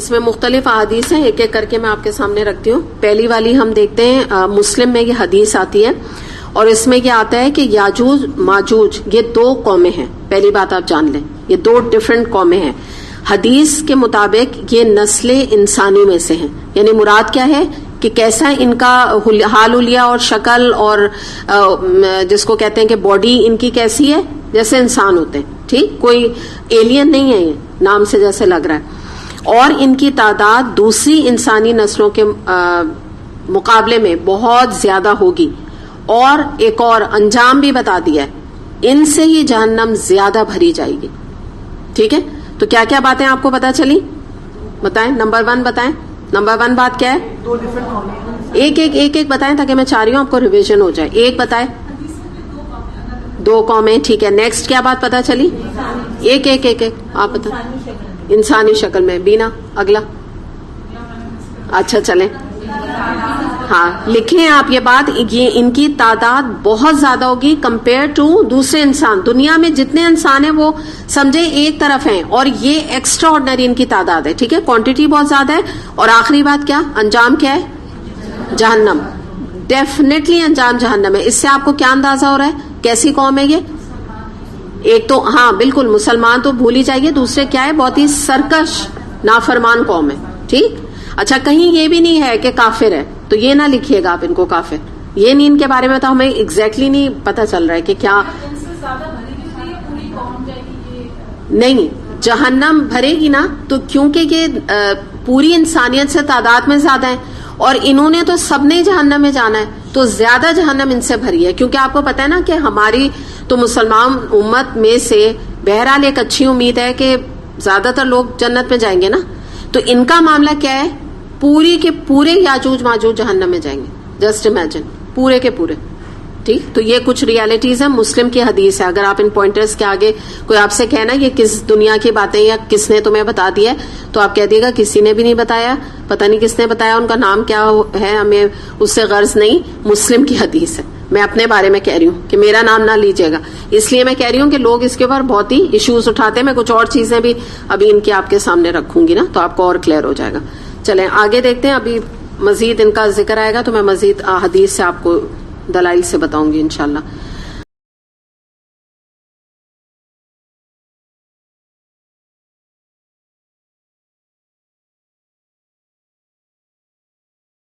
Speaker 1: اس میں مختلف احادیث ہیں, ایک ایک کر کے میں آپ کے سامنے رکھتی ہوں. پہلی والی ہم دیکھتے ہیں, مسلم میں یہ حدیث آتی ہے اور اس میں یہ آتا ہے کہ یاجوج ماجوج یہ 2 قومیں ہیں. پہلی بات آپ جان لیں, یہ 2 ڈفرنٹ قومیں ہیں. حدیث کے مطابق یہ نسل انسانی میں سے ہیں, یعنی مراد کیا ہے کہ کیسا ان کا حال حلیہ اور شکل اور جس کو کہتے ہیں کہ باڈی ان کی کیسی ہے, جیسے انسان ہوتے ہیں. ٹھیک, کوئی ایلین نہیں ہے, یہ نام سے جیسے لگ رہا ہے. اور ان کی تعداد دوسری انسانی نسلوں کے مقابلے میں بہت زیادہ ہوگی. اور ایک اور انجام بھی بتا دیا ہے, ان سے ہی جہنم زیادہ بھری جائے گی. ٹھیک ہے, تو کیا کیا باتیں آپ کو پتا چلی, بتائیں. نمبر 1 بتائیں, نمبر 1 بات کیا ہے؟ ایک بتائیں تاکہ میں چاہ رہی ہوں آپ کو ریویژن ہو جائے. ایک بتائیں. 2 قومیں. ٹھیک ہے, نیکسٹ کیا بات پتا چلی؟ ایک آپ بتائیں. انسانی شکل میں. بینا اگلا. اچھا چلیں, ہاں لکھیں آپ یہ بات. یہ ان کی تعداد بہت زیادہ ہوگی کمپیئر ٹو دوسرے انسان. دنیا میں جتنے انسان ہیں وہ سمجھے ایک طرف ہیں, اور یہ ایکسٹرا آرڈنری ان کی تعداد ہے. ٹھیک ہے, کوانٹٹی بہت زیادہ ہے. اور آخری بات کیا, انجام کیا ہے؟ جہنم. ڈیفینیٹلی انجام جہنم ہے. اس سے آپ کو کیا اندازہ ہو رہا ہے کیسی قوم ہے یہ؟ ایک تو ہاں بالکل مسلمان تو بھول ہی جائیے, دوسرے کیا ہے, بہت ہی سرکش نافرمان قوم ہے. ٹھیک, اچھا کہیں یہ بھی نہیں ہے کہ کافر ہے, تو یہ نہ لکھیے گا آپ ان کو کافر. یہ نہیں, ان کے بارے میں تو ہمیں ایگزیکٹلی نہیں پتا چل رہا ہے کہ کیا. نہیں, جہنم بھرے گی نا, تو کیونکہ یہ پوری انسانیت سے تعداد میں زیادہ ہے اور انہوں نے تو سب نے جہنم میں جانا ہے, تو زیادہ جہنم ان سے بھری ہے. کیونکہ آپ کو پتا ہے نا کہ ہماری تو مسلمان امت میں سے بہرحال ایک اچھی امید ہے کہ زیادہ تر لوگ جنت میں جائیں گے نا. تو ان کا معاملہ کیا ہے, پوری کے پورے یاجوج ماجوج جہنم میں جائیں گے. جسٹ امیجن, پورے کے پورے. ٹھیک, تو یہ کچھ ریالٹیز ہیں. مسلم کی حدیث ہے. اگر آپ ان پوائنٹرز کے آگے کوئی آپ سے کہنا یہ کس دنیا کی باتیں یا کس نے تمہیں بتا دیا ہے, تو آپ کہہ دیے گا کسی نے بھی نہیں بتایا, پتہ نہیں کس نے بتایا, ان کا نام کیا ہے, ہمیں اس سے غرض نہیں. مسلم کی حدیث ہے. میں اپنے بارے میں کہہ رہی ہوں کہ میرا نام نہ لیجیے گا, اس لیے میں کہہ رہی ہوں کہ لوگ اس کے اوپر بہت ہی ایشوز اٹھاتے ہیں. میں کچھ اور چیزیں بھی ابھی ان کی آپ کے سامنے رکھوں گی نا, تو آپ کو اور کلیئر ہو جائے گا. چلیں آگے دیکھتے ہیں. ابھی مزید ان کا ذکر آئے گا تو میں مزید حدیث سے آپ کو دلائل سے بتاؤں گی انشاءاللہ.